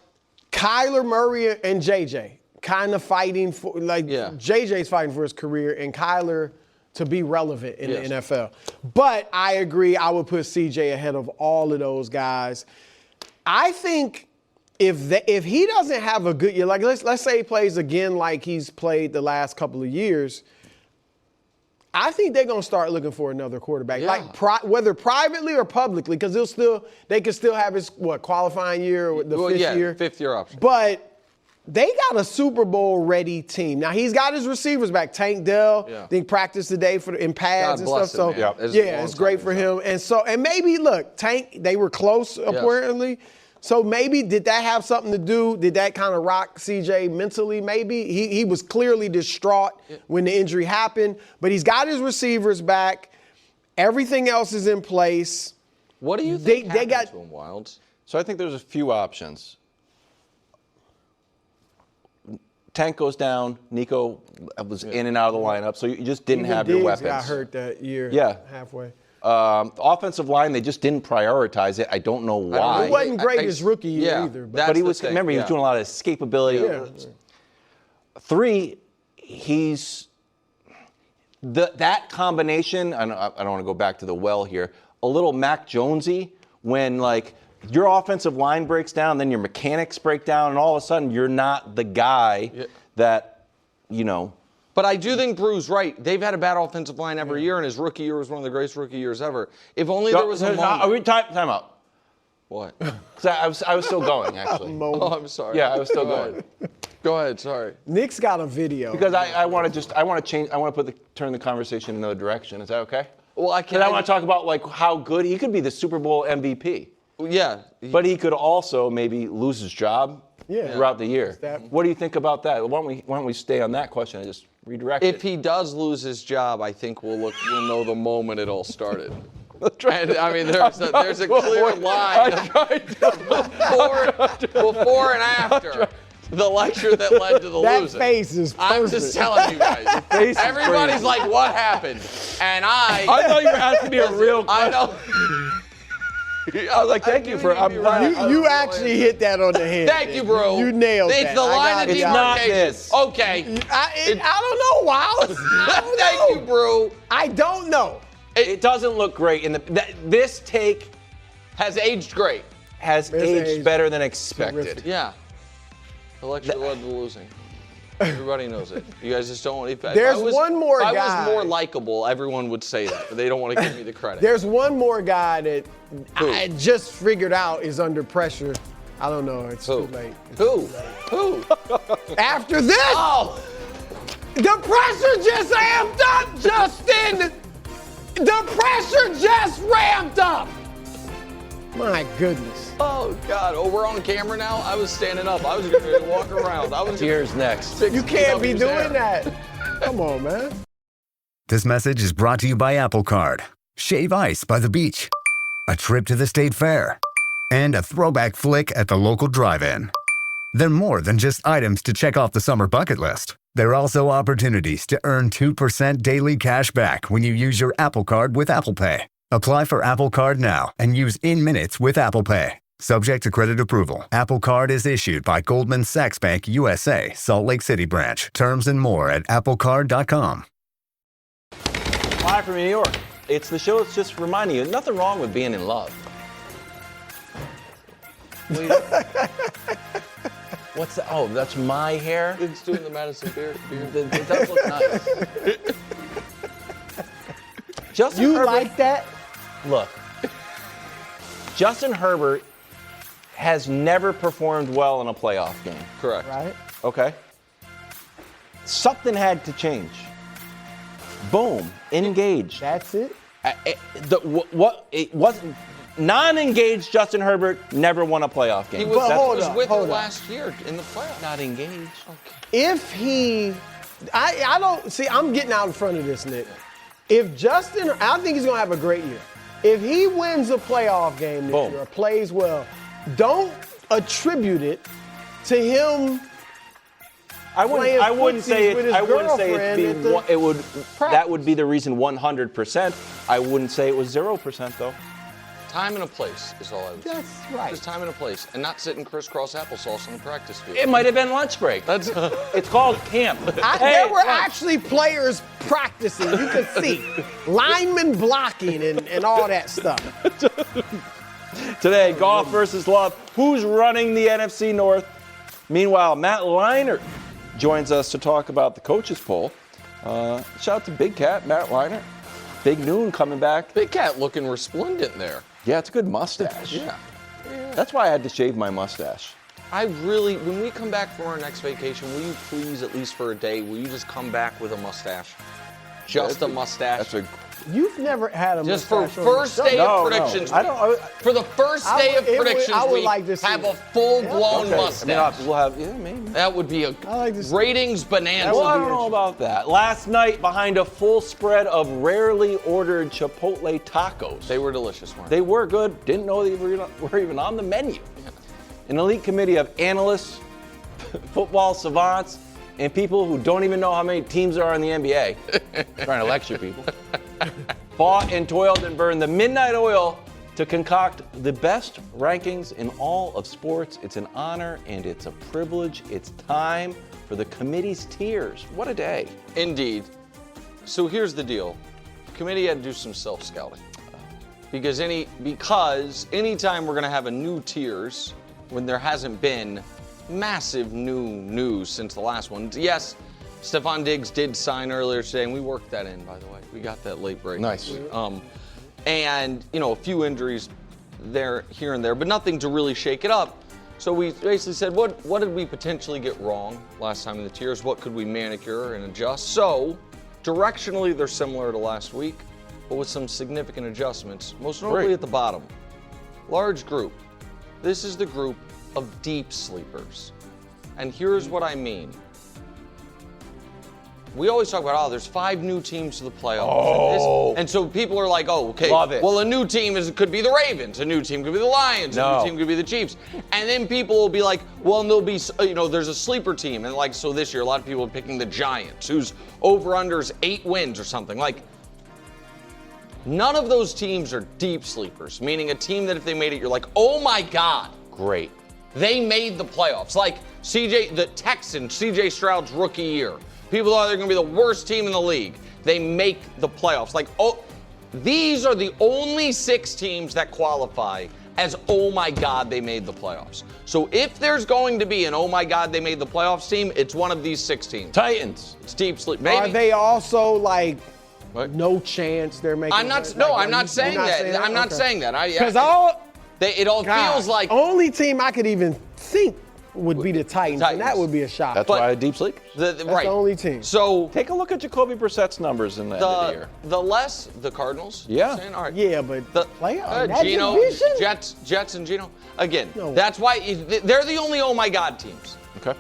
Kyler Murray and JJ kind of fighting for, JJ's fighting for his career, and Kyler to be relevant in the NFL. But I agree, I would put CJ ahead of all of those guys. I think if he doesn't have a good year, like let's say he plays again like he's played the last couple of years, I think they're gonna start looking for another quarterback, whether privately or publicly, because they could still have his qualifying year or the fifth year. Fifth year option. But they got a Super Bowl ready team. Now he's got his receivers back. Tank Dell, they practiced today in pads and stuff. So it's great for him. And maybe look, Tank, they were close apparently. So maybe did that have something to do? Did that kind of rock CJ mentally? Maybe he was clearly distraught when the injury happened. But he's got his receivers back. Everything else is in place. What do you think happened to him, Wilds? So I think there's a few options. Tank goes down. Nico was in and out of the lineup, so you just didn't have your weapons. Got hurt that year. Halfway. The offensive line, they just didn't prioritize it. I don't know why. It wasn't great his rookie year either. But he was. Remember, he was doing a lot of escapability. Yeah. 3, he's that combination. I don't want to go back to the well here. A little Mac Jonesy when your offensive line breaks down, then your mechanics break down, and all of a sudden you're not the guy that, But I do think Brew's right. They've had a bad offensive line every year, and his rookie year was one of the greatest rookie years ever. If only there was a moment. Are we time out? What? Because I was still going, actually. Oh, I'm sorry. Yeah, I was still going. Go ahead, sorry. Nick's got a video. Because I want to turn the conversation in another direction. Is that okay? Well, I can't. Because I want to talk about how good he could be the Super Bowl MVP. Yeah. But he could also maybe lose his job throughout the year. What do you think about that? Why don't we stay on that question and just redirect it? If he does lose his job, I think we'll know the moment it all started. And, I mean, there's a clear line before and after the lecture that led to the losing. That face is perfect. I'm just telling you guys. Everybody's like, what happened? And I thought you were asking me a real question. I know. I was like, thank you for. You actually hit that on the head. Thank you, bro. You nailed it's that. The line of demarcation. Okay. I don't know, Wild. Thank you, bro. I don't know. It doesn't look great. This take has aged great. Has aged better than expected. Terrific. Yeah. The lecture led to losing. Everybody knows it. You guys just don't want to. There's one more guy. If I was more likable, everyone would say that, but they don't want to give me the credit. There's one more guy that I just figured out is under pressure. I don't know. It's too late. Who? After this, the pressure just amped up, Justin. The pressure just ramped up. My goodness. Oh, God. Oh, we're on camera now? I was standing up. I was going to walk around. Here's next. You can't be doing that. Come on, man. This message is brought to you by Apple Card. Shave ice by the beach. A trip to the state fair. And a throwback flick at the local drive-in. They're more than just items to check off the summer bucket list. They're also opportunities to earn 2% daily cash back when you use your Apple Card with Apple Pay. Apply for Apple Card now and use in-minutes with Apple Pay. Subject to credit approval. Apple Card is issued by Goldman Sachs Bank USA, Salt Lake City branch. Terms and more at applecard.com. Live from New York. It's the show that's just reminding you, nothing wrong with being in love. What's that? Oh, that's my hair? It's doing the Madison beard. It does look nice. Justin You Herbert, like that? Look, Justin Herbert has never performed well in a playoff game. Correct. Right. Okay. Something had to change. Boom. Engaged. That's it. It wasn't. Non-engaged Justin Herbert never won a playoff game. He was with her hold last year in the playoffs. Not engaged. Okay. If he, I don't see. I'm getting out in front of this, Nick. If Justin, I think he's gonna have a great year. If he wins a playoff game this year or plays well, don't attribute it to him. I wouldn't say that would be the reason 100%. I wouldn't say it was 0% though. Time and a place is all I would say. That's right. Just time and a place, and not sitting crisscross applesauce on the practice field. It might have been lunch break. It's called camp. There were actually players practicing. You could see linemen blocking and all that stuff. Today, Goff versus Love. Who's running the NFC North? Meanwhile, Matt Leinart joins us to talk about the coaches poll. Shout out to Big Cat, Matt Leinart. Big Noon coming back. Big Cat looking resplendent there. Yeah, it's a good mustache. Yeah. That's why I had to shave my mustache. when we come back from our next vacation, will you please, at least for a day, will you just come back with a mustache? Just a mustache. You've never had a just for mustache first day of predictions. I don't. For the first day of predictions I would week, like to see have it. a full-blown mustache. We'll have, maybe. That would be a like to see ratings bonanza. Well, I don't know about that. Last night, behind a full spread of rarely ordered Chipotle tacos. They were delicious, weren't They were good. Didn't know they were even on the menu. An elite committee of analysts, football savants, and people who don't even know how many teams there are in the NBA. Trying to lecture people. Fought and toiled and burned the midnight oil to concoct the best rankings in all of sports. It's an honor and it's a privilege. It's time for the committee's tiers. What a day. Indeed. So here's the deal. The committee had to do some self-scouting. Because anytime we're going to have a new tiers, when there hasn't been massive new news since the last one. Yes, Stefon Diggs did sign earlier today, and we worked that in, by the way. We got that late break. Nice. And, a few injuries there, here and there, but nothing to really shake it up. So we basically said, what did we potentially get wrong last time in the tiers? What could we manicure and adjust? So, directionally, they're similar to last week, but with some significant adjustments, most notably at the bottom. Large group. This is the group of deep sleepers. And here's what I mean. We always talk about, there's 5 new teams to the playoffs. And so people are like, okay, love it. Well, a new team could be the Ravens, a new team could be the Lions, a new team could be the Chiefs. And then people will be like, well, there'll be, there's a sleeper team. And so this year, a lot of people are picking the Giants, whose over-under's 8 wins or something. None of those teams are deep sleepers, meaning a team that if they made it, you're like, oh my God. Great. They made the playoffs. Like the Texans, CJ Stroud's rookie year. People thought they're going to be the worst team in the league. They make the playoffs. These are the only 6 teams that qualify as, oh my God, they made the playoffs. So if there's going to be an, oh my God, they made the playoffs team, it's one of these 6 teams. Titans. It's deep sleep. Maybe. Are they also no chance they're making? I'm not saying that. I'm not saying that. Because it all feels like only team I could even think would be the Titans, and that would be a shock. That's why I deep sleep. That's the only team. So take a look at Jacoby Brissett's numbers in the end of the year. The Cardinals. Yeah. Saying, all right. Yeah, but the playoff Geno, Jets, and Geno. Again, that's why they're the only oh my God teams. Okay.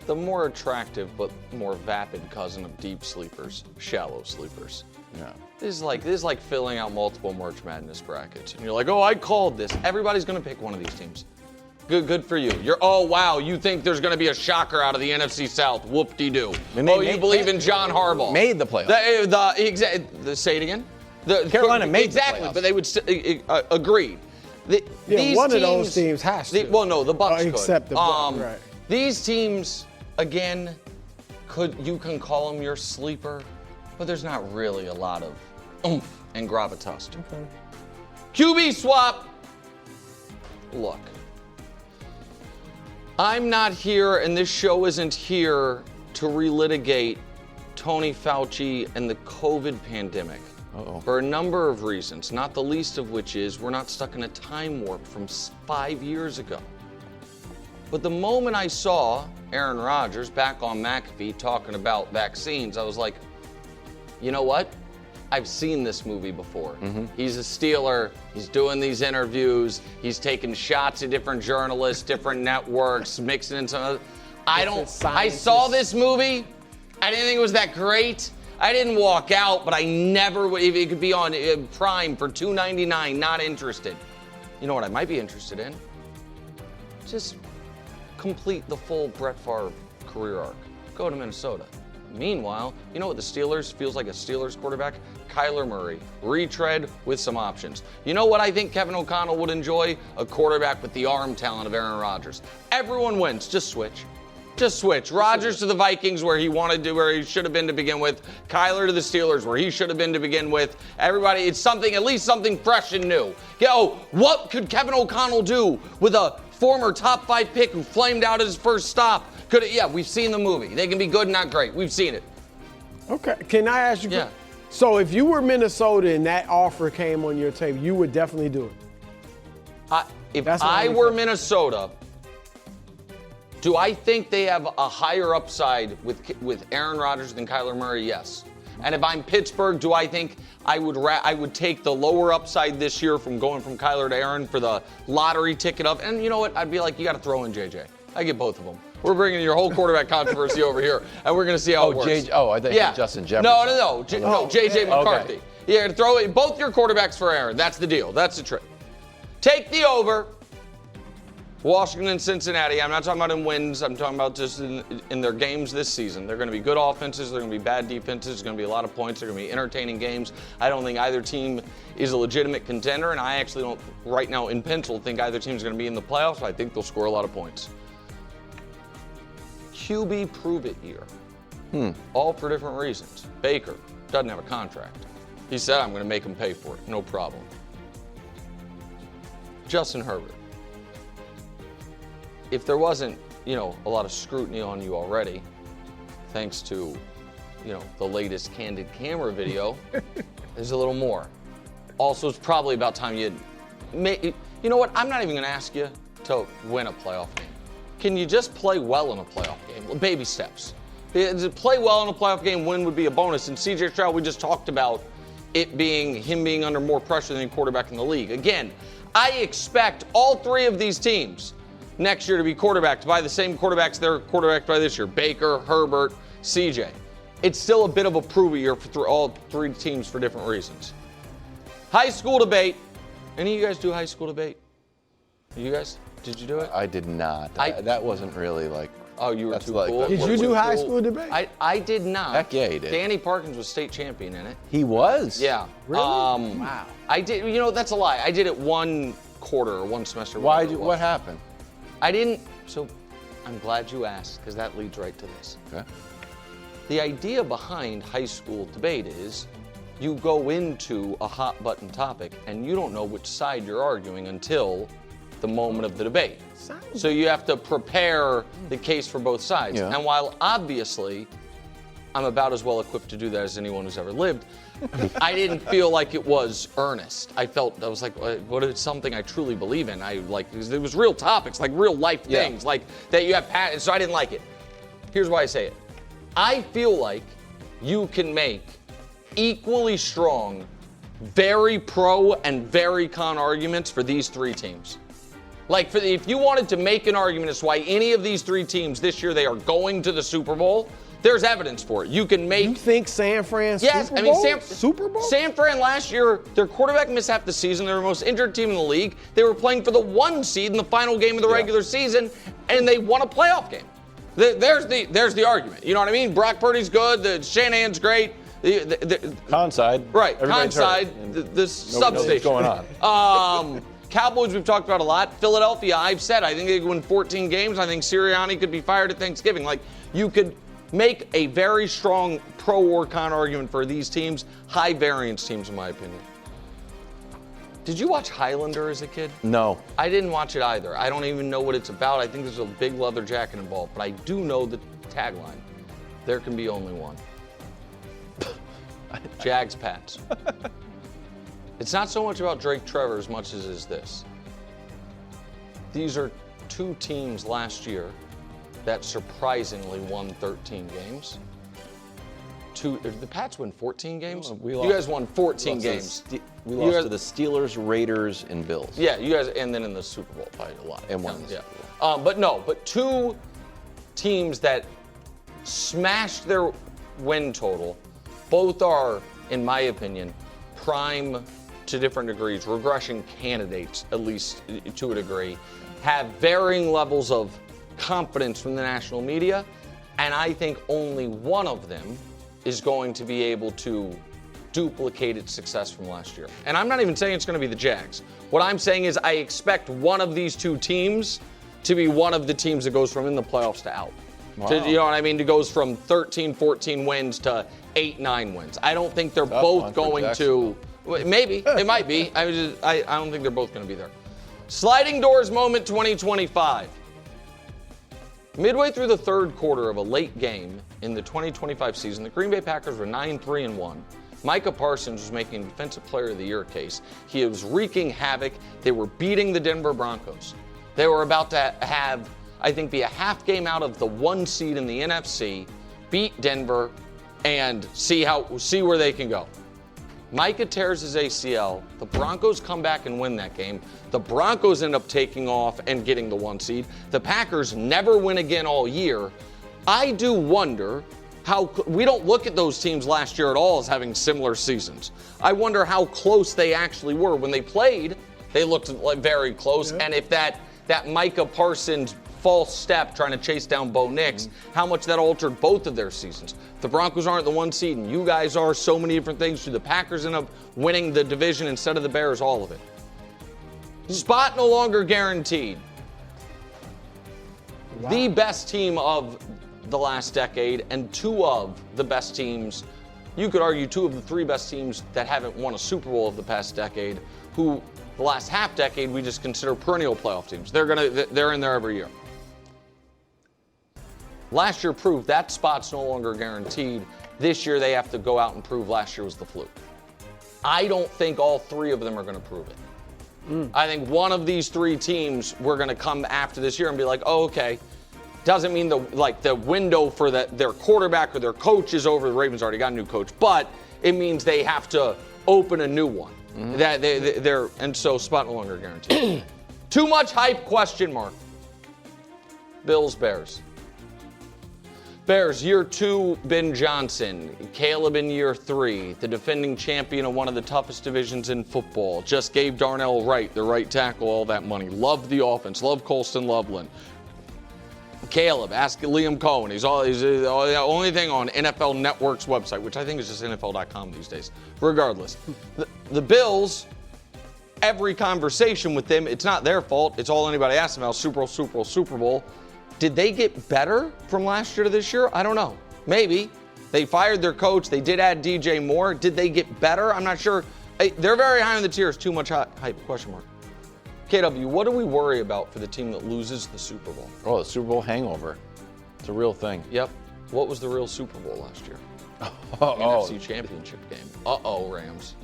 The more attractive but more vapid cousin of deep sleepers, shallow sleepers. Yeah. This is like filling out multiple March Madness brackets. And you're like, I called this. Everybody's going to pick one of these teams. Good for you. You think there's going to be a shocker out of the NFC South. Whoop-de-doo. You believe in John Harbaugh. Made the playoffs. Say it again. Carolina made the playoffs. But they would agreed. One of those teams has to. The Bucks could. Except the Bucks, right. These teams, again, you can call them your sleeper, but there's not really a lot of oomph and gravitas. Okay. QB swap. Look, I'm not here, and this show isn't here to relitigate Tony Fauci and the COVID pandemic. For a number of reasons, not the least of which is we're not stuck in a time warp from 5 years ago. But the moment I saw Aaron Rodgers back on McAfee talking about vaccines, I was like, you know what? I've seen this movie before. Mm-hmm. He's a Steeler. He's doing these interviews. He's taking shots at different journalists, different networks, mixing in some other. I saw this movie. I didn't think it was that great. I didn't walk out, but I never would. If it could be on Prime for $2.99, not interested. You know what I might be interested in? Just complete the full Brett Favre career arc. Go to Minnesota. Meanwhile, you know what the Steelers feels like a Steelers quarterback? Kyler Murray. Retread with some options. You know what I think Kevin O'Connell would enjoy? A quarterback with the arm talent of Aaron Rodgers. Everyone wins. Just switch. Just switch. Rodgers to the Vikings where he should have been to begin with. Kyler to the Steelers where he should have been to begin with. Everybody, it's at least something fresh and new. What could Kevin O'Connell do with a former top 5 pick who flamed out at his first stop? We've seen the movie. They can be good, not great. We've seen it. Okay. Can I ask you? Yeah. So if you were Minnesota and that offer came on your table, you would definitely do it. If That's I my were only Minnesota, do I think they have a higher upside with Aaron Rodgers than Kyler Murray? Yes. And if I'm Pittsburgh, do I think I would take the lower upside this year from going from Kyler to Aaron for the lottery ticket of? And you know what? I'd be like, you got to throw in JJ. I get both of them. We're bringing your whole quarterback controversy over here, and we're going to see how it works. I think Justin Jefferson. No, JJ McCarthy. Okay. Yeah, throw both your quarterbacks for Aaron. That's the deal. That's the trick. Take the over. Washington and Cincinnati. I'm not talking about in wins. I'm talking about just in their games this season. They're going to be good offenses. They're going to be bad defenses. There's going to be a lot of points. They're going to be entertaining games. I don't think either team is a legitimate contender, and I actually don't, right now in pencil, think either team is going to be in the playoffs. I think they'll score a lot of points. QB prove-it year. All for different reasons. Baker doesn't have a contract. He said, I'm going to make him pay for it. No problem. Justin Herbert. If there wasn't, a lot of scrutiny on you already, thanks to, the latest candid camera video, there's a little more. Also, it's probably about time you know what? I'm not even going to ask you to win a playoff game. Can you just play well in a playoff game? Baby steps. Play well in a playoff game, win would be a bonus. And CJ Stroud, we just talked about him being under more pressure than any quarterback in the league. Again, I expect all three of these teams next year to be quarterbacked by the same quarterbacks they're quarterbacked by this year. Baker, Herbert, CJ. It's still a bit of a prove-it year for all three teams for different reasons. High school debate. Any of you guys do high school debate? You guys? Did you do it? I did not. That wasn't really like. Oh, you were too cool. Did you do high school debate? I did not. Heck yeah, he did. Danny Parkins was state champion in it. He was? Yeah. Really? Wow. I did. That's a lie. I did it one quarter or one semester. What happened? I didn't. So I'm glad you asked, because that leads right to this. Okay. The idea behind high school debate is you go into a hot button topic and you don't know which side you're arguing until the moment of the debate. So you have to prepare the case for both sides. Yeah. And while obviously I'm about as well equipped to do that as anyone who's ever lived, I didn't feel like it was earnest. I was like, what is something I truly believe in? It was real topics, like real life things, like that you have patents. So I didn't like it. Here's why I say it. I feel like you can make equally strong, very pro and very con arguments for these three teams. Like, if you wanted to make an argument as to why any of these three teams this year they are going to the Super Bowl, there's evidence for it. You can make. You think San Fran yes, Super Bowl? I mean, Super Bowl? San Fran last year, their quarterback missed half the season. They were the most injured team in the league. They were playing for the 1 seed in the final game of the regular season, and they won a playoff game. There's the argument. You know what I mean? Brock Purdy's good. The Shanahan's great. Con side. Right. Con side. The substation. What's going on? Cowboys we've talked about a lot. Philadelphia, I've said, I think they could win 14 games. I think Sirianni could be fired at Thanksgiving. Like, you could make a very strong pro or con argument for these teams. High variance teams, in my opinion. Did you watch Highlander as a kid? No. I didn't watch it either. I don't even know what it's about. I think there's a big leather jacket involved. But I do know the tagline. There can be only one. Jags Pats. It's not so much about Drake Trevor as much as is this. These are two teams last year that surprisingly won 13 games. The Pats win 14 games? You guys won 14 games. We lost to the Steelers, Raiders, and Bills. Yeah, you guys, and then in the Super Bowl by a lot. And won the yeah. Super Bowl. But two teams that smashed their win total. Both are, in my opinion, prime to different degrees, regression candidates, at least to a degree, have varying levels of confidence from the national media, and I think only one of them is going to be able to duplicate its success from last year. And I'm not even saying it's going to be the Jags. What I'm saying is I expect one of these two teams to be one of the teams that goes from in the playoffs to out. Wow. You know what I mean? It goes from 13, 14 wins to 8, 9 wins. I don't think they're both going to. Maybe. It might be. I don't think they're both going to be there. Sliding doors moment 2025. Midway through the third quarter of a late game in the 2025 season, the Green Bay Packers were 9-3-1. Micah Parsons was making Defensive Player of the Year case. He was wreaking havoc. They were beating the Denver Broncos. They were about to have, I think, be a half game out of the 1 seed in the NFC, beat Denver, and see where they can go. Micah tears his ACL. The Broncos come back and win that game. The Broncos end up taking off and getting the 1 seed. The Packers never win again all year. I do wonder how we don't look at those teams last year at all as having similar seasons. I wonder how close they actually were. When they played, they looked like very close. Yeah. And if that Micah Parsons false step trying to chase down Bo Nix, how much that altered both of their seasons. The Broncos aren't the 1 seed, and you guys are. So many different things. Do the Packers end up winning the division instead of the Bears? All of it. Spot no longer guaranteed. Wow. The best team of the last decade and 2 of the best teams, you could argue 2 of the 3 best teams that haven't won a Super Bowl of the past decade, who the last half decade we just consider perennial playoff teams. They're in there every year. Last year proved that spot's no longer guaranteed. This year they have to go out and prove last year was the fluke. I don't think all 3 of them are going to prove it. I think one of these 3 teams we're going to come after this year and be like, oh, okay. Doesn't mean the window for their quarterback or their coach is over. The Ravens already got a new coach, but it means they have to open a new one. And so spot no longer guaranteed. Too much hype? Question mark. Bills, Bears. Bears, year 2, Ben Johnson. Caleb in year 3, the defending champion of one of the toughest divisions in football. Just gave Darnell Wright, the right tackle, all that money. Loved the offense. Loved Colston Loveland. Caleb, ask Liam Cohen. He's the only thing on NFL Network's website, which I think is just NFL.com these days. Regardless, the Bills, every conversation with them, it's not their fault. It's all anybody asks about. Super Bowl. Did they get better from last year to this year? I don't know. Maybe. They fired their coach. They did add DJ Moore. Did they get better? I'm not sure. They're very high on the tiers. Too much hype? Question mark. KW, what do we worry about for the team that loses the Super Bowl? Oh, the Super Bowl hangover. It's a real thing. Yep. What was the real Super Bowl last year? NFC Championship game. Rams.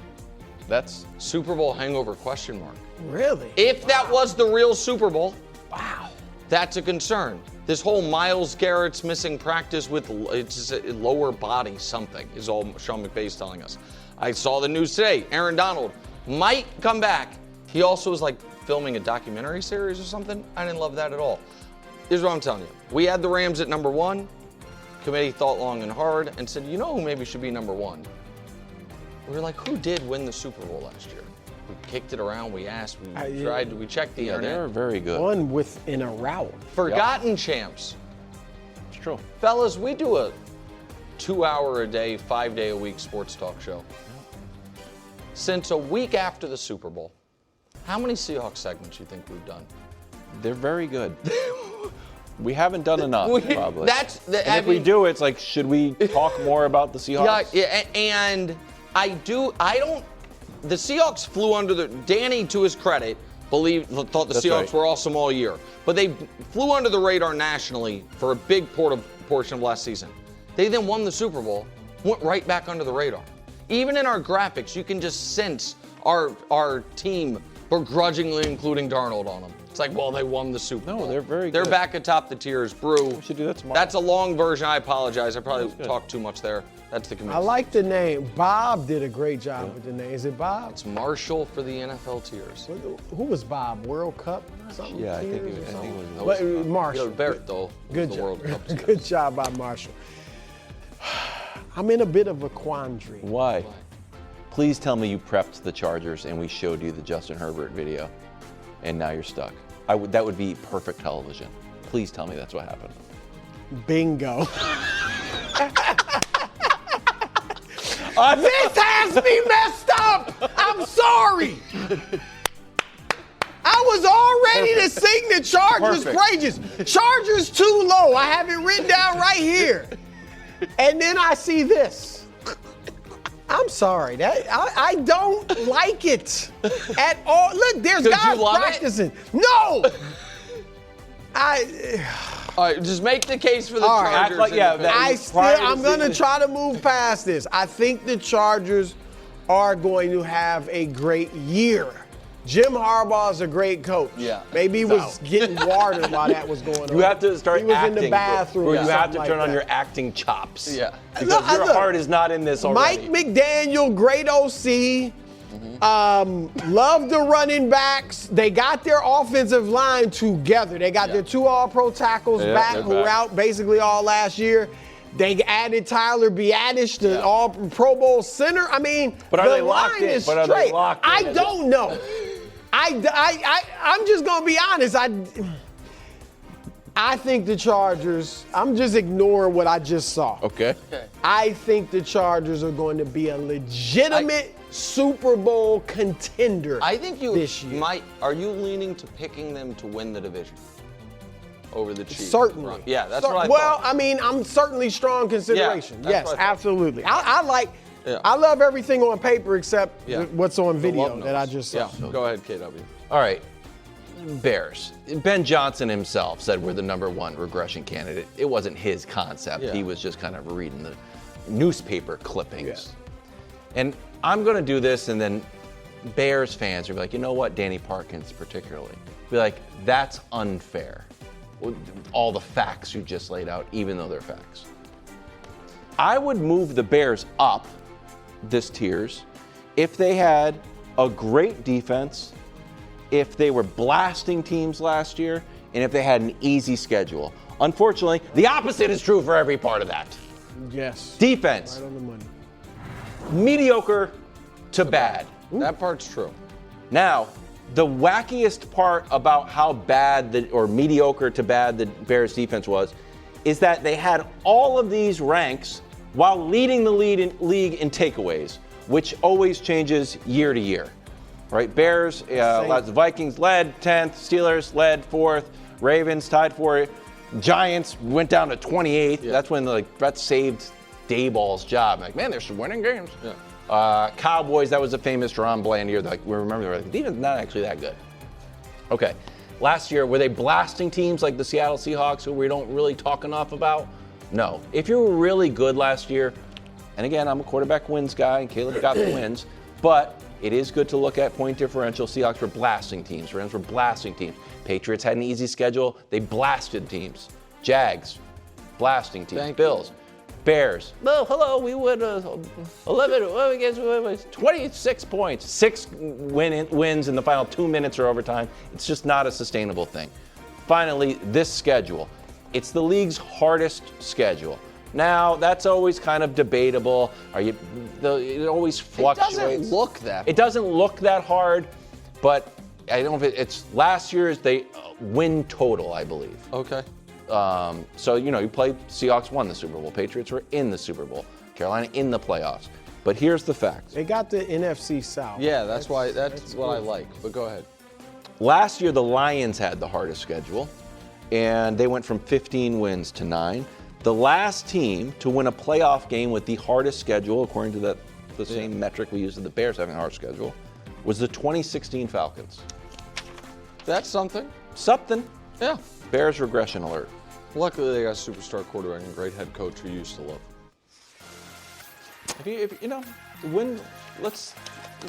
That's Super Bowl hangover? Question mark. Really? If that was the real Super Bowl, wow, that's a concern. This whole Myles Garrett's missing practice with it's a lower body something is all Sean McVay's telling us. I saw the news today. Aaron Donald might come back. He also was filming a documentary series or something. I didn't love that at all. Here's what I'm telling you. We had the Rams at number 1. Committee thought long and hard and said, you know who maybe should be number 1? We were like, who did win the Super Bowl last year? We kicked it around. We asked. We tried. We checked the internet. They're very good. One within a route. Forgotten champs. It's true. Fellas, we do a 2-hour-a-day, 5-day-a-week sports talk show. Since a week after the Super Bowl, how many Seahawks segments do you think we've done? They're very good. We haven't done enough, probably. If we do, it's like, should we talk more about the Seahawks? Yeah, and the Seahawks flew under Danny, to his credit, thought the Seahawks were awesome all year. But they flew under the radar nationally for a big portion of last season. They then won the Super Bowl, went right back under the radar. Even in our graphics, you can just sense our team begrudgingly including Darnold on them. It's like, well, they won the Super Bowl. No, they're very good. They're back atop the tiers. Brew. We should do that tomorrow. That's a long version. I apologize. I probably talked too much there. That's the committee. I like the name. Bob did a great job with the name. Is it Bob? It's Marshall for the NFL tiers. Who was Bob? World Cup? Yeah, I think it was Marshall. Alberto. Good job. World Cup tiers. Good job by Marshall. I'm in a bit of a quandary. Why? Please tell me you prepped the Chargers and we showed you the Justin Herbert video, and now you're stuck. That would be perfect television. Please tell me that's what happened. Bingo. This has me messed up. I'm sorry. I was all ready to sing the Chargers praises. Chargers too low. I have it written down right here. And then I see this. I'm sorry. I don't like it at all. Look, there's guys practicing. No. All right, just make the case for the All right. Chargers. Act like- yeah, that- I'm going to try to move past this. I think the Chargers are going to have a great year. Jim Harbaugh is a great coach. Yeah. Maybe he was getting watered while that was going on. You have to start He was acting. in the bathroom. Or or you have to something turn like on that. your acting chops. Yeah. Because Look, your heart is not in this already. Mike McDaniel, great OC. Love the running backs. They got their offensive line together. They got their 2 all-pro tackles back they're who were back. out basically all last year. They added Tyler Biadasz, the all Pro Bowl center. I mean, But are the they locked line in? is But are they straight. locked in? I don't know. I'm just gonna be honest. I think the Chargers. I'm just ignoring what I just saw. Okay. I think the Chargers are going to be a legitimate Super Bowl contender. I think you this year. might. Are you leaning to picking them to win the division over the Chiefs? Certainly. Yeah, that's what I Well, thought. I mean, I'm certainly strong consideration. that's Yes, what I thought. absolutely. I like. Yeah. I love everything on paper except Yeah. what's on The video love that I notes. just saw. Yeah, go ahead, KW. All right. Bears. Ben Johnson himself said we're the #1 regression candidate. It wasn't his concept. Yeah. He was just kind of reading the newspaper clippings. And I'm going to do this, and then Bears fans are like, you know what, Danny Parkins particularly, be like, that's unfair. All the facts you just laid out, even though they're facts. I would move the Bears up this tiers if they had a great defense, if they were blasting teams last year, and if they had an easy schedule. Unfortunately, the opposite is true for every part of that. Yes. Defense, Right on the money. mediocre to bad. That part's true. Now, the wackiest part about how bad or mediocre to bad the Bears defense was is that they had all of these ranks while leading the league in takeaways, which always changes year to year. Right? Bears, the Vikings led 10th, Steelers led 4th, Ravens tied for it, Giants went down to 28th. Yeah. That's when that saved Dayball's job. Like, man, they're still winning games. Yeah. Cowboys, that was a famous Ron Bland year. We remember the defense not actually that good. Okay. Last year, were they blasting teams like the Seattle Seahawks, who we don't really talk enough about? No. If you were really good last year, and again, I'm a quarterback wins guy, and Caleb got the wins, but it is good to look at point differential. Seahawks were blasting teams. Rams were blasting teams. Patriots had an easy schedule. They blasted teams. Jags, blasting teams. Bills, Bears. Oh, hello, we won 11 against 26 points. 6 wins in the final 2 minutes or overtime. It's just not a sustainable thing. Finally, this schedule. It's the league's hardest schedule. Now, that's always kind of debatable. It always fluctuates. It doesn't look that. It doesn't look that hard, but I don't know if it's last year's win total, I believe. Okay. So, you play Seahawks won the Super Bowl. Patriots were in the Super Bowl. Carolina in the playoffs. But here's the facts. They got the NFC South. Yeah, that's what I like. But go ahead. Last year, the Lions had the hardest schedule, and they went from 15 wins to 9. The last team to win a playoff game with the hardest schedule, according to the same metric we used at the Bears having a hard schedule, was the 2016 Falcons. That's something. Something. Yeah. Bears regression alert. Luckily, they got a superstar quarterback and a great head coach who you used to love. Let's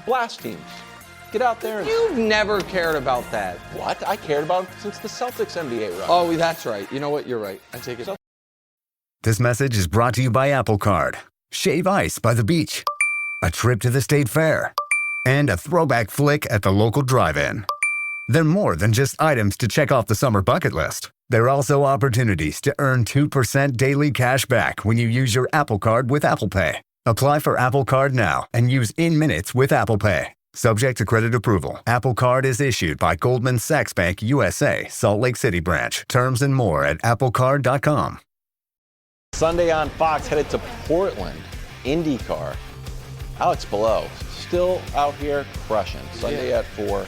blast teams. Get out there. You've never cared about that. What? I cared about it since the Celtics NBA run. Oh, that's right. You know what? You're right. I take it. This message is brought to you by Apple Card. Shave ice by the beach. A trip to the state fair. And a throwback flick at the local drive-in. They're more than just items to check off the summer bucket list. They're also opportunities to earn 2% daily cash back when you use your Apple Card with Apple Pay. Apply for Apple Card now and use in minutes with Apple Pay. Subject to credit approval. Apple Card is issued by Goldman Sachs Bank USA, Salt Lake City branch. Terms and more at applecard.com. Sunday on Fox, headed to Portland, IndyCar. Alex Below, still out here crushing. Sunday at 4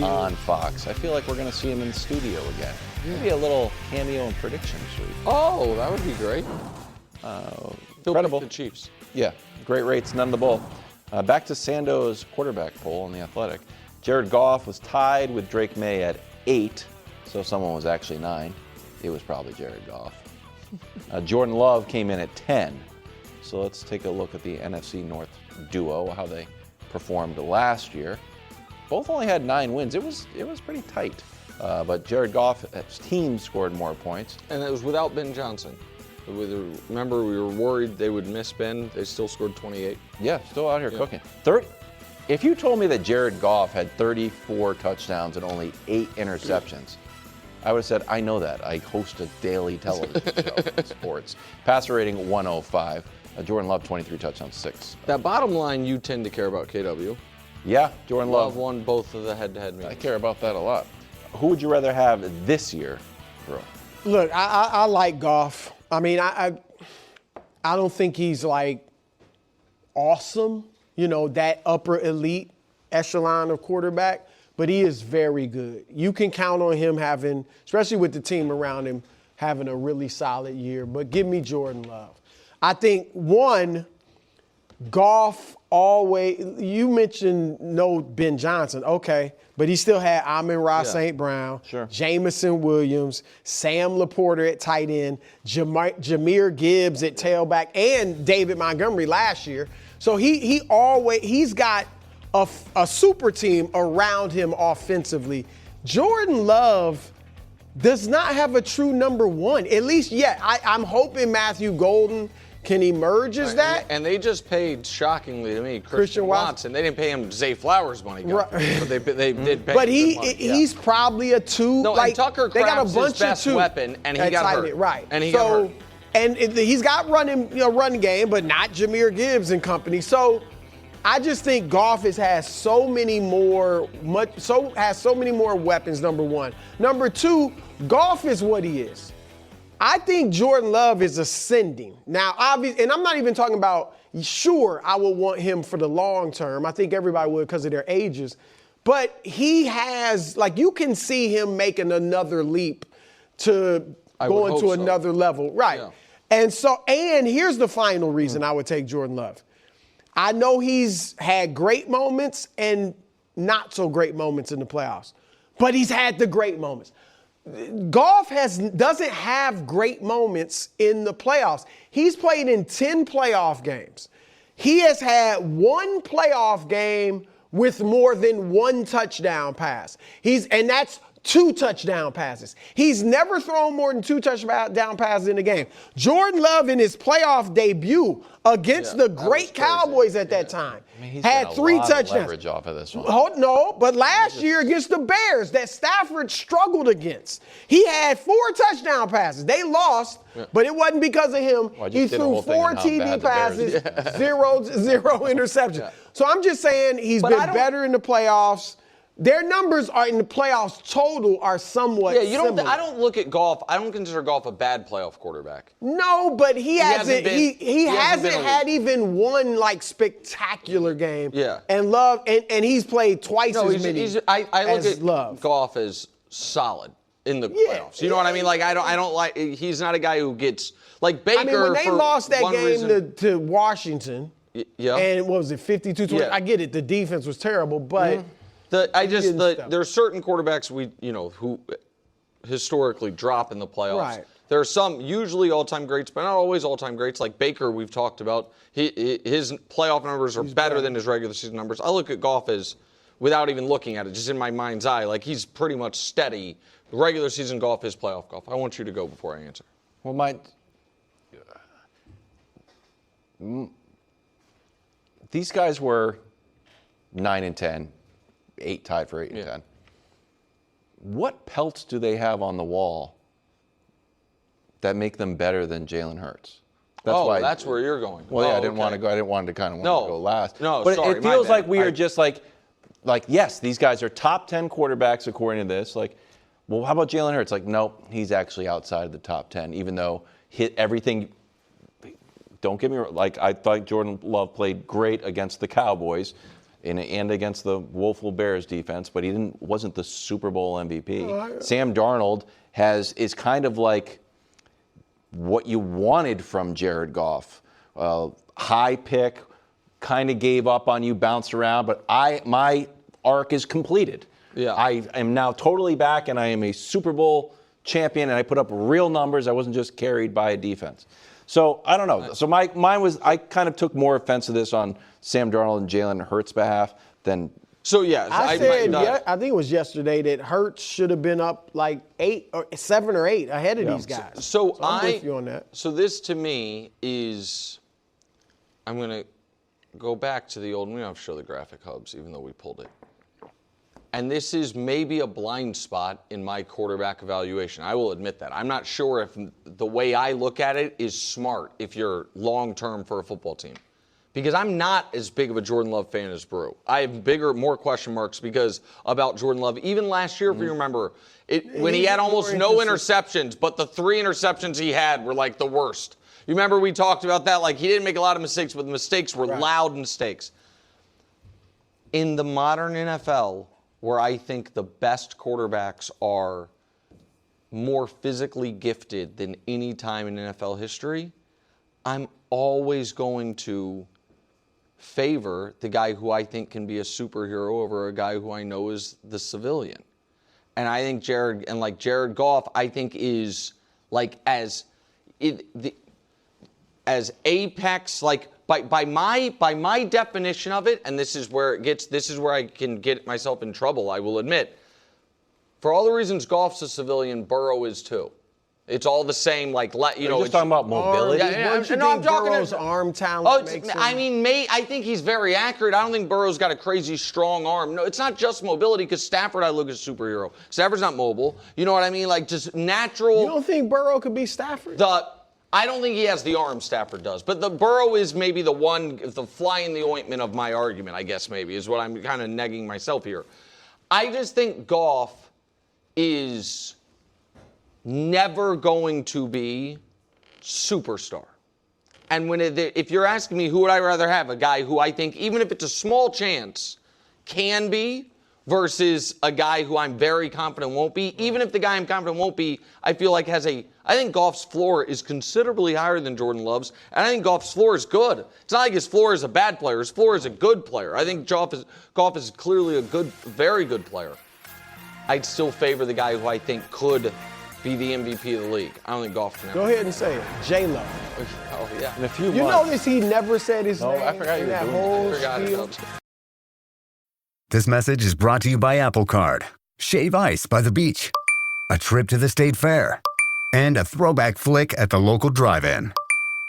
on Fox. I feel like we're going to see him in the studio again. Maybe a little cameo and prediction suite. Oh, that would be great. Incredible. The Chiefs. Yeah, great rates, none of the bull. Back to Sando's quarterback poll in The Athletic. Jared Goff was tied with Drake May at 8, so someone was actually 9. it was probably Jared Goff. Jordan Love came in at 10. So let's take a look at the NFC North duo, how they performed last year. Both only had 9 wins. It was pretty tight. But Jared Goff's team scored more points. And it was without Ben Johnson. Remember, we were worried they would miss Ben. They still scored 28. Yeah, still out here cooking. If you told me that Jared Goff had 34 touchdowns and only 8 interceptions, I would have said, I know that. I host a daily television show in sports. Passer rating 105. Jordan Love, 23 touchdowns, 6. That bottom line you tend to care about, KW. Yeah, Jordan Love won both of the head-to-head meetings. I care about that a lot. Who would you rather have this year, bro? Look, I like Goff. I mean, I don't think he's like awesome, that upper elite echelon of quarterback, but he is very good. You can count on him having, especially with the team around him, having a really solid year. But give me Jordan Love. I think, one, Goff always, you mentioned no Ben Johnson, okay, but he still had Amon-Ra St. Brown, Jamison Williams, Sam Laporta at tight end, Jahmyr Gibbs at tailback, and David Montgomery last year. So he's got a super team around him offensively. Jordan Love does not have a true number one, at least yet. I'm hoping Matthew Golden can emerge as that. And they just paid, shockingly to me, Christian Watson. They didn't pay him Zay Flowers money, but they did pay but him money. He's probably a 2. No, and Tucker Kraft's his best weapon, and he got hurt. Right. And he got hurt. And he's got run game, but not Jahmyr Gibbs and company. So I just think Goff has so many more weapons, number one. Number two, Goff is what he is. I think Jordan Love is ascending. Now, obviously, and I'm not even talking about, sure, I would want him for the long term. I think everybody would because of their ages. But he has, you can see him making another leap to going to another level. Right. Yeah. And here's the final reason I would take Jordan Love. I know he's had great moments and not so great moments in the playoffs, but he's had the great moments. Goff doesn't have great moments in the playoffs. He's played in 10 playoff games. He has had 1 playoff game with more than 1 touchdown pass. And that's 2 touchdown passes. He's never thrown more than 2 touchdown passes in a game. Jordan Love in his playoff debut against the great Cowboys at that time had 3 touchdowns. Leverage off of this one. No, but last year against the Bears that Stafford struggled against, he had 4 touchdown passes. They lost, but it wasn't because of him. He threw 4 TD passes, 0 interceptions. Yeah. So I'm just saying he's been better in the playoffs. Their numbers are in the playoffs total are somewhat similar. I don't look at Goff. I don't consider Goff a bad playoff quarterback. No, but he hasn't had even one spectacular game. Yeah. And Love and he's played twice as many. I look at Love. Goff as solid in the playoffs. You know what I mean? I don't like. He's not a guy who gets Baker. I mean, when they lost that game to Washington. Yeah. And what was it, 52-20? Yeah. I get it. The defense was terrible, but. Mm-hmm. There are certain quarterbacks who historically drop in the playoffs. Right. There are some usually all-time greats, but not always all-time greats. Like Baker, we've talked about. His playoff numbers are better than his regular season numbers. I look at Goff as, without even looking at it, just in my mind's eye, he's pretty much steady. Regular season Goff is playoff Goff. I want you to go before I answer. Well, these guys were 9-10. 8 tied for 8 and 10. What pelts do they have on the wall that make them better than Jalen Hurts? That's where you're going. Well, I didn't want to go. I didn't want to kind of go last. No, but sorry, it feels like we are just yes, these guys are top 10 quarterbacks according to this. Well, how about Jalen Hurts? Nope, he's actually outside of the top 10, even though hit everything. Don't get me wrong. I thought Jordan Love played great against the Cowboys. And against the woeful Bears defense, but he wasn't the Super Bowl MVP. Sam Darnold is kind of like what you wanted from Jared Goff. High pick, kind of gave up on you, bounced around, but my arc is completed. Yeah. I am now totally back, and I am a Super Bowl champion and I put up real numbers. I wasn't just carried by a defense. So I don't know. So mine was, I kind of took more offense to this on Sam Darnold and Jalen Hurts' behalf than. So yeah, I think it was yesterday that Hurts should have been up like 7 or 8 ahead of these guys. So I'm with you on that. So this to me is, I'm gonna go back to the old. We don't have to show the graphic hubs, even though we pulled it. And this is maybe a blind spot in my quarterback evaluation. I will admit that. I'm not sure if the way I look at it is smart if you're long-term for a football team. Because I'm not as big of a Jordan Love fan as Brew. I have more question marks about Jordan Love. Even last year, if you remember, when he had almost no interceptions, but the 3 interceptions he had were like the worst. You remember we talked about that? Like he didn't make a lot of mistakes, but the mistakes were loud mistakes. In the modern NFL, where I think the best quarterbacks are more physically gifted than any time in NFL history, I'm always going to favor the guy who I think can be a superhero over a guy who I know is the civilian. And I think Jared Goff, I think is like as apex, like by my definition of it, and this is where I can get myself in trouble, I will admit. For all the reasons Goff's a civilian, Burrow is too. It's all the same, like, you know. You're just talking about mobility? I'm talking Burrow's arm talent makes him. I think he's very accurate. I don't think Burrow's got a crazy strong arm. No, it's not just mobility, because Stafford, I look as a superhero. Stafford's not mobile. You know what I mean? Like, just natural. You don't think Burrow could be Stafford? I don't think he has the arm Stafford does. But the Burrow is maybe the fly in the ointment of my argument, I guess, maybe, is what I'm kind of negging myself here. I just think Goff is never going to be superstar. And if you're asking me who would I rather have, a guy who I think, even if it's a small chance, can be, versus a guy who I'm very confident won't be, even if the guy I'm confident won't be, I feel like I think Goff's floor is considerably higher than Jordan Love's, and I think Goff's floor is good. It's not like his floor is a bad player. His floor is a good player. I think Goff is clearly a very good player. I'd still favor the guy who I think could be the MVP of the league. I don't think Goff can. Go ahead and say it. J-Lo. Oh, yeah. In a few months. You notice he never said his name. I forgot you were doing that. I forgot. This message is brought to you by Apple Card. Shave ice by the beach. A trip to the state fair. And a throwback flick at the local drive-in.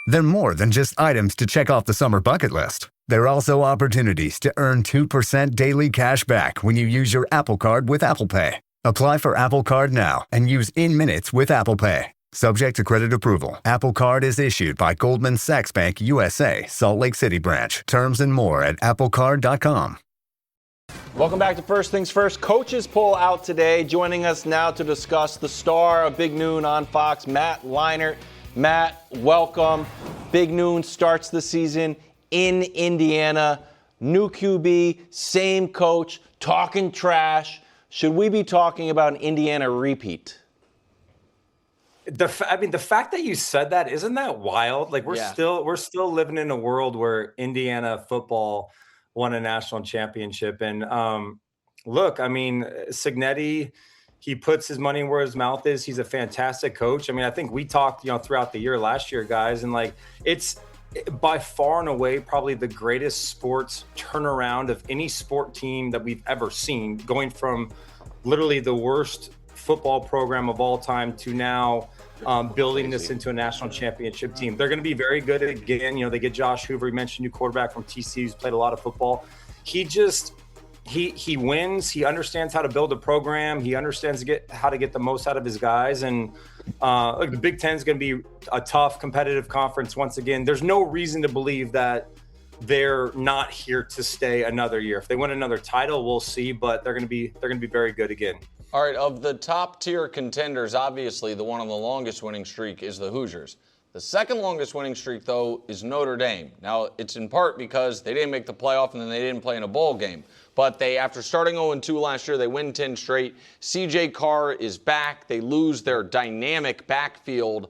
They're more than just items to check off the summer bucket list. They're also opportunities to earn 2% daily cash back when you use your Apple Card with Apple Pay. Apply for Apple Card now and use in-minutes with Apple Pay. Subject to credit approval. Apple Card is issued by Goldman Sachs Bank USA, Salt Lake City branch. Terms and more at applecard.com. Welcome back to First Things First. Coaches poll out today. Joining us now to discuss the star of Big Noon on Fox, Matt Leinart. Matt, welcome. Big Noon starts the season in Indiana. New QB, same coach, talking trash. Should we be talking about an Indiana repeat? The fact that you said that, isn't that wild? Like we're still living in a world where Indiana football won a national championship. And look, I mean, Cignetti, he puts his money where his mouth is. He's a fantastic coach. I mean, I think we talked, throughout the year last year, guys, and like it's by far and away probably the greatest sports turnaround of any sport team that we've ever seen, going from literally the worst football program of all time to now building this into a national championship team. They're going to be very good again. They get Josh Hoover. He mentioned new quarterback from TCU who's played a lot of football. He wins. He understands how to build a program. He understands how to get the most out of his guys. And the Big Ten is going to be a tough, competitive conference once again. There's no reason to believe that they're not here to stay another year. If they win another title, we'll see. But they're going to be very good again. All right, of the top tier contenders, obviously the one on the longest winning streak is the Hoosiers. The second longest winning streak, though, is Notre Dame. Now, it's in part because they didn't make the playoff and then they didn't play in a bowl game. But after starting 0-2 last year, they win 10 straight. C.J. Carr is back. They lose their dynamic backfield.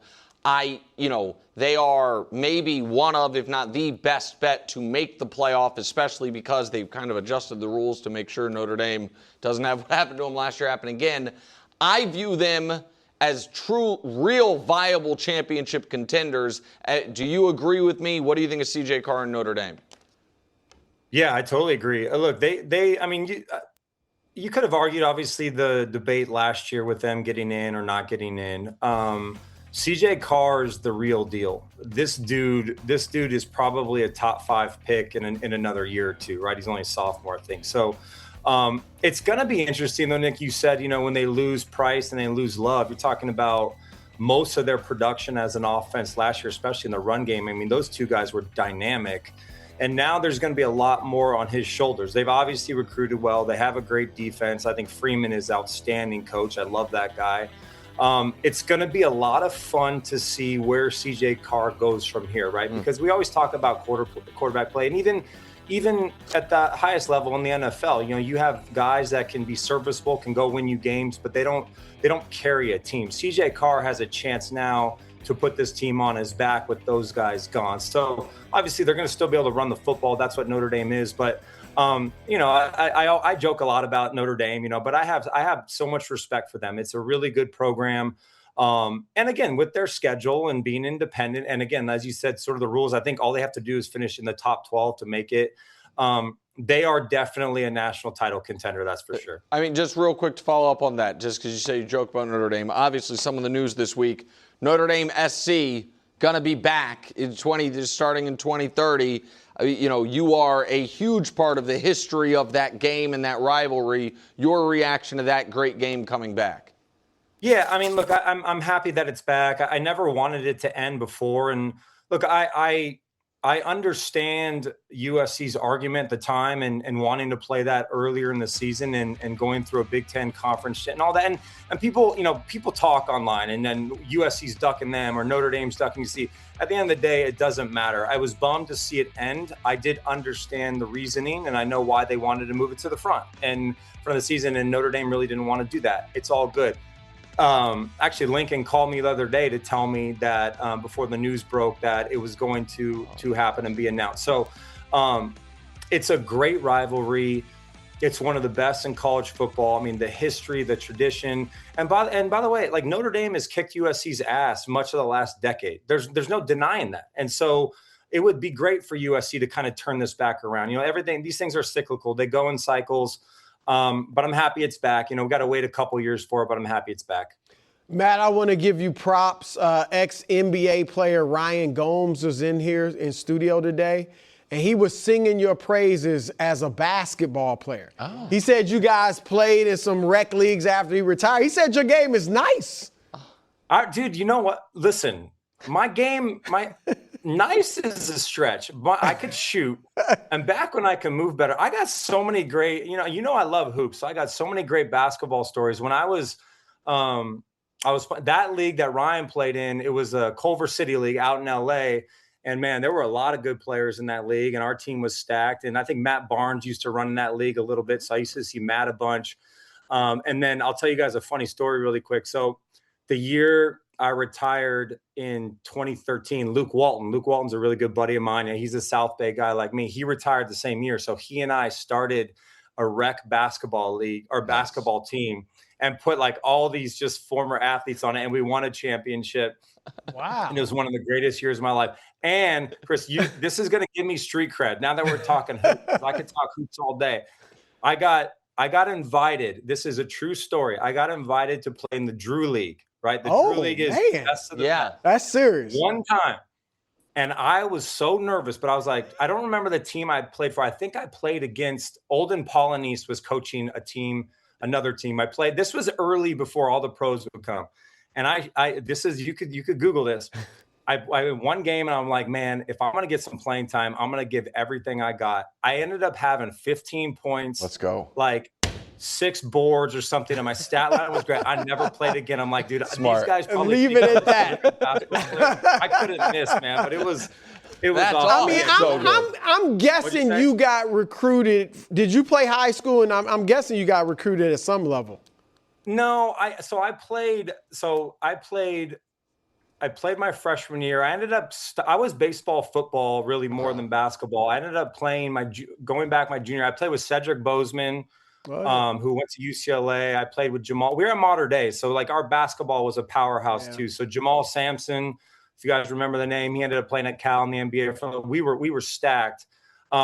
They are maybe one of, if not the best bet to make the playoff, especially because they've kind of adjusted the rules to make sure Notre Dame doesn't have what happened to them last year happen again. I view them as true, real, viable championship contenders. Do you agree with me? What do you think of C.J. Carr and Notre Dame? Yeah, I totally agree. Look, I mean, you could have argued, obviously, the debate last year with them getting in or not getting in. CJ Carr is the real deal. This dude is probably a top 5 pick in another year or two, right? He's only a sophomore, I think. So it's going to be interesting, though, Nick. You said, when they lose Price and they lose Love, you're talking about most of their production as an offense last year, especially in the run game. I mean, those two guys were dynamic. And now there's going to be a lot more on his shoulders. They've obviously recruited well. They have a great defense. I think Freeman is outstanding coach. I love that guy. It's going to be a lot of fun to see where CJ Carr goes from here, right? Because we always talk about quarterback play. And even at the highest level in the NFL, you have guys that can be serviceable, can go win you games, but they don't carry a team. CJ Carr has a chance now to put this team on his back with those guys gone. So obviously they're going to still be able to run the football. That's what Notre Dame is. But I joke a lot about Notre Dame, but I have so much respect for them. It's a really good program. And again, with their schedule and being independent, and again, as you said, sort of the rules, I think all they have to do is finish in the top 12 to make it. They are definitely a national title contender, that's for sure. I mean, just real quick to follow up on that, just because you say you joke about Notre Dame. Obviously, some of the news this week, Notre Dame SC going to be back starting in 2030. You are a huge part of the history of that game and that rivalry. Your reaction to that great game coming back? Yeah, I mean, look, I'm happy that it's back. I never wanted it to end before, and look, I understand USC's argument at the time and wanting to play that earlier in the season and going through a Big Ten conference and all that. And people talk online and then USC's ducking them or Notre Dame's ducking USC. At the end of the day, it doesn't matter. I was bummed to see it end. I did understand the reasoning and I know why they wanted to move it to the front and for the season, and Notre Dame really didn't want to do that. It's all good. Actually, Lincoln called me the other day to tell me that before the news broke that it was going to happen and be announced. So it's a great rivalry. It's one of the best in college football. I mean, the history, the tradition, and by the way, like Notre Dame has kicked USC's ass much of the last decade. There's no denying that, and so it would be great for USC to kind of turn this back around. These things are cyclical; they go in cycles. But I'm happy it's back. We've got to wait a couple years for it, but I'm happy it's back. Matt, I want to give you props. Ex-NBA player Ryan Gomes was in here in studio today, and he was singing your praises as a basketball player. Oh. He said you guys played in some rec leagues after he retired. He said your game is nice. Dude, you know what? Listen, my game, nice is a stretch, but I could shoot. And back when I could move better, I got so many great, I love hoops. So I got so many great basketball stories. When I was that league that Ryan played in, it was a Culver City League out in LA. And man, there were a lot of good players in that league and our team was stacked. And I think Matt Barnes used to run in that league a little bit. So I used to see Matt a bunch. And then I'll tell you guys a funny story really quick. So the year I retired in 2013, Luke Walton's a really good buddy of mine, and he's a South Bay guy like me. He retired the same year. So he and I started a rec basketball league or basketball team and put like all these just former athletes on it, and we won a championship. Wow. And it was one of the greatest years of my life. And Chris, this is going to give me street cred. Now that we're talking hoops, I could talk hoops all day. I got invited. This is a true story. I got invited to play in the Drew League. Right, the Drew League is best of the best. That's serious. One time, and I was so nervous, but I was like, I don't remember the team I played for. I think I played against Olden Polynice was coaching another team. This was early before all the pros would come, and you could Google this. I one game, and I'm like, man, if I'm gonna get some playing time, I'm gonna give everything I got. I ended up having 15 points. Let's go. Like 6 boards or something, and my stat line was great. I never played again. I'm like, dude, Smart. These guys probably leave it at that. I couldn't miss, man, but it was That's awesome. I mean, I'm guessing you got recruited. Did you play high school? And I'm guessing you got recruited at some level. No, I played my freshman year. I ended up I was baseball, football, really more than basketball. I ended up playing going back my junior. I played with Cedric Bozeman. who went to UCLA. I played with Jamal. We were in Modern Day, so like our basketball was a powerhouse too. So Jamal Sampson, if you guys remember the name, he ended up playing at Cal in the NBA. We were stacked.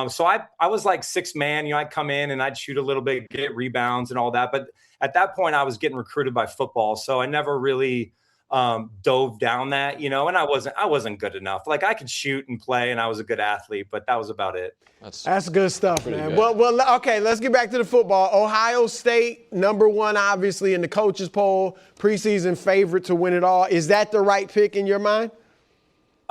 So I was like sixth man. You know, I'd come in and I'd shoot a little bit, get rebounds and all that. But at that point, I was getting recruited by football, so I never really dove down that, you know. And I wasn't good enough. Like I could shoot and play, and I was a good athlete, but that was about it. That's good stuff, man. Good. Well, okay, let's get back to the football. Ohio State, #1, obviously, in the coaches poll, preseason favorite to win it all. Is that the right pick in your mind?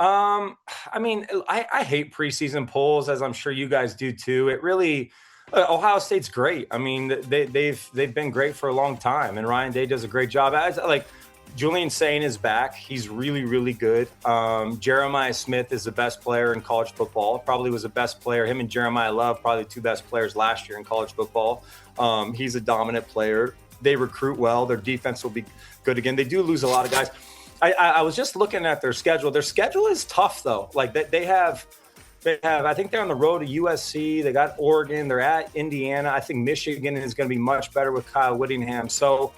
I mean, I hate preseason polls, as I'm sure you guys do too. It really, Ohio State's great. I mean, they've been great for a long time, and Ryan Day does a great job. Like Julian Sain is back. He's really, really good. Jeremiah Smith is the best player in college football. Probably was the best player. Him and Jeremiah Love, probably the two best players last year in college football. He's a dominant player. They recruit well. Their defense will be good again. They do lose a lot of guys. I was just looking at their schedule. Their schedule is tough, though. Like they have. I think they're on the road to USC. They got Oregon. They're at Indiana. I think Michigan is going to be much better with Kyle Whittingham. So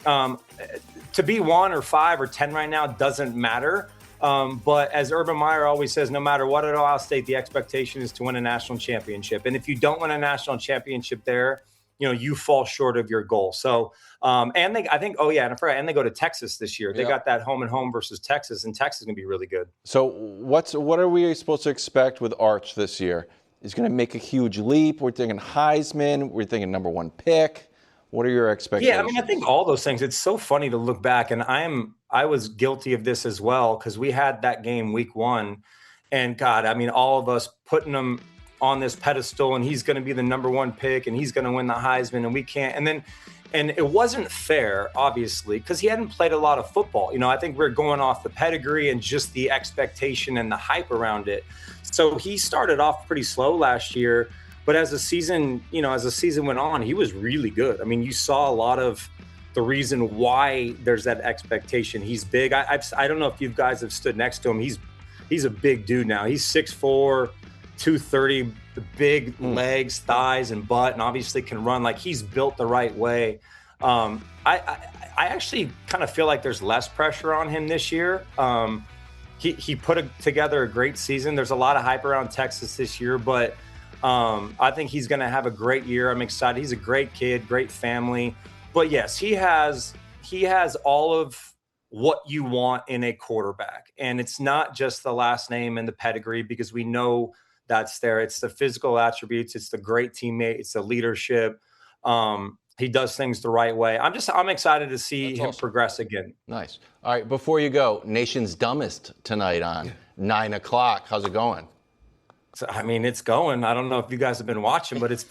to be 1 or 5 or 10 right now doesn't matter. But as Urban Meyer always says, no matter what at Ohio State, the expectation is to win a national championship. And if you don't win a national championship there, you know, you fall short of your goal. So, and they go to Texas this year. They got that home versus Texas, and Texas is going to be really good. So what are we supposed to expect with Arch this year? He's going to make a huge leap. We're thinking Heisman. We're thinking #1 pick. What are your expectations? Yeah, I mean, I think all those things. It's so funny to look back, and I was guilty of this as well, because we had that game week 1, and God, I mean, all of us putting him on this pedestal, and he's going to be the #1 pick, and he's going to win the Heisman, and we can't. And it wasn't fair, obviously, because he hadn't played a lot of football. You know, I think we're going off the pedigree and just the expectation and the hype around it. So he started off pretty slow last year, but as the season went on, he was really good. I mean, you saw a lot of the reason why there's that expectation. He's big. I don't know if you guys have stood next to him. He's a big dude now. He's 6'4", 230, the big legs, thighs, and butt, and obviously can run. Like, he's built the right way. I actually kind of feel like there's less pressure on him this year. He put together a great season. There's a lot of hype around Texas this year, but I think he's going to have a great year. I'm excited. He's a great kid, great family. But yes, he has all of what you want in a quarterback. And it's not just the last name and the pedigree, because we know that's there. It's the physical attributes. It's the great teammate. It's the leadership. He does things the right way. I'm excited to see him progress again. Nice. All right, before you go, Nation's Dumbest tonight on 9 o'clock. How's it going? So, I mean, it's going. I don't know if you guys have been watching, but it's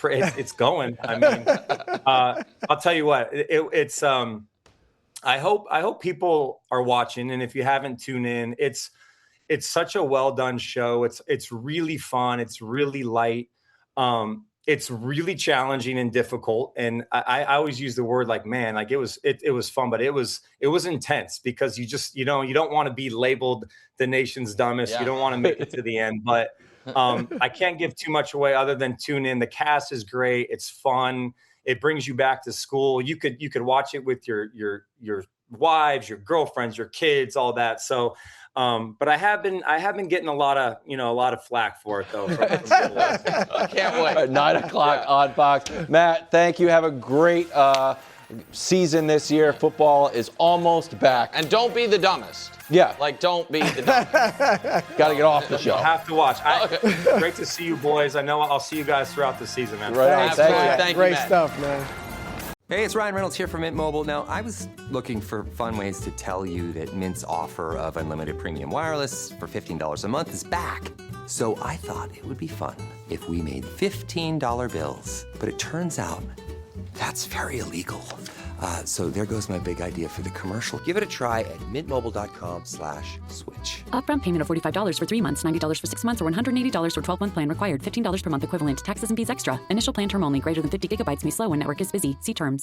going. I mean, I'll tell you what. It's. I hope people are watching, and if you haven't tuned in, it's such a well done show. It's really fun. It's really light. It's really challenging and difficult. And I always use the word like, man, like it was fun, but it was intense, because you don't want to be labeled the nation's dumbest. Yeah. You don't want to make it to the end, but I can't give too much away other than tune in. The cast is great. It's fun. It brings you back to school. You could watch it with your wives, your girlfriends, your kids, all that. So, but I have been getting a lot of flack for it though. I can't wait. 9 o'clock on Fox. Matt, thank you. Have a great season this year. Football is almost back. And don't be the dumbest. Yeah. Like, don't be the dumbest. Got to get off the show. You'll have to watch. Great to see you boys. I know I'll see you guys throughout the season, man. Right. Thank you, Great stuff, man. Hey, it's Ryan Reynolds here from Mint Mobile. Now, I was looking for fun ways to tell you that Mint's offer of unlimited premium wireless for $15 a month is back. So I thought it would be fun if we made $15 bills. But it turns out that's very illegal. So there goes my big idea for the commercial. Give it a try at mintmobile.com/switch. Upfront payment of $45 for 3 months, $90 for 6 months, or $180 for 12-month plan required. $15 per month equivalent. Taxes and fees extra. Initial plan term only. Greater than 50 gigabytes may slow when network is busy. See terms.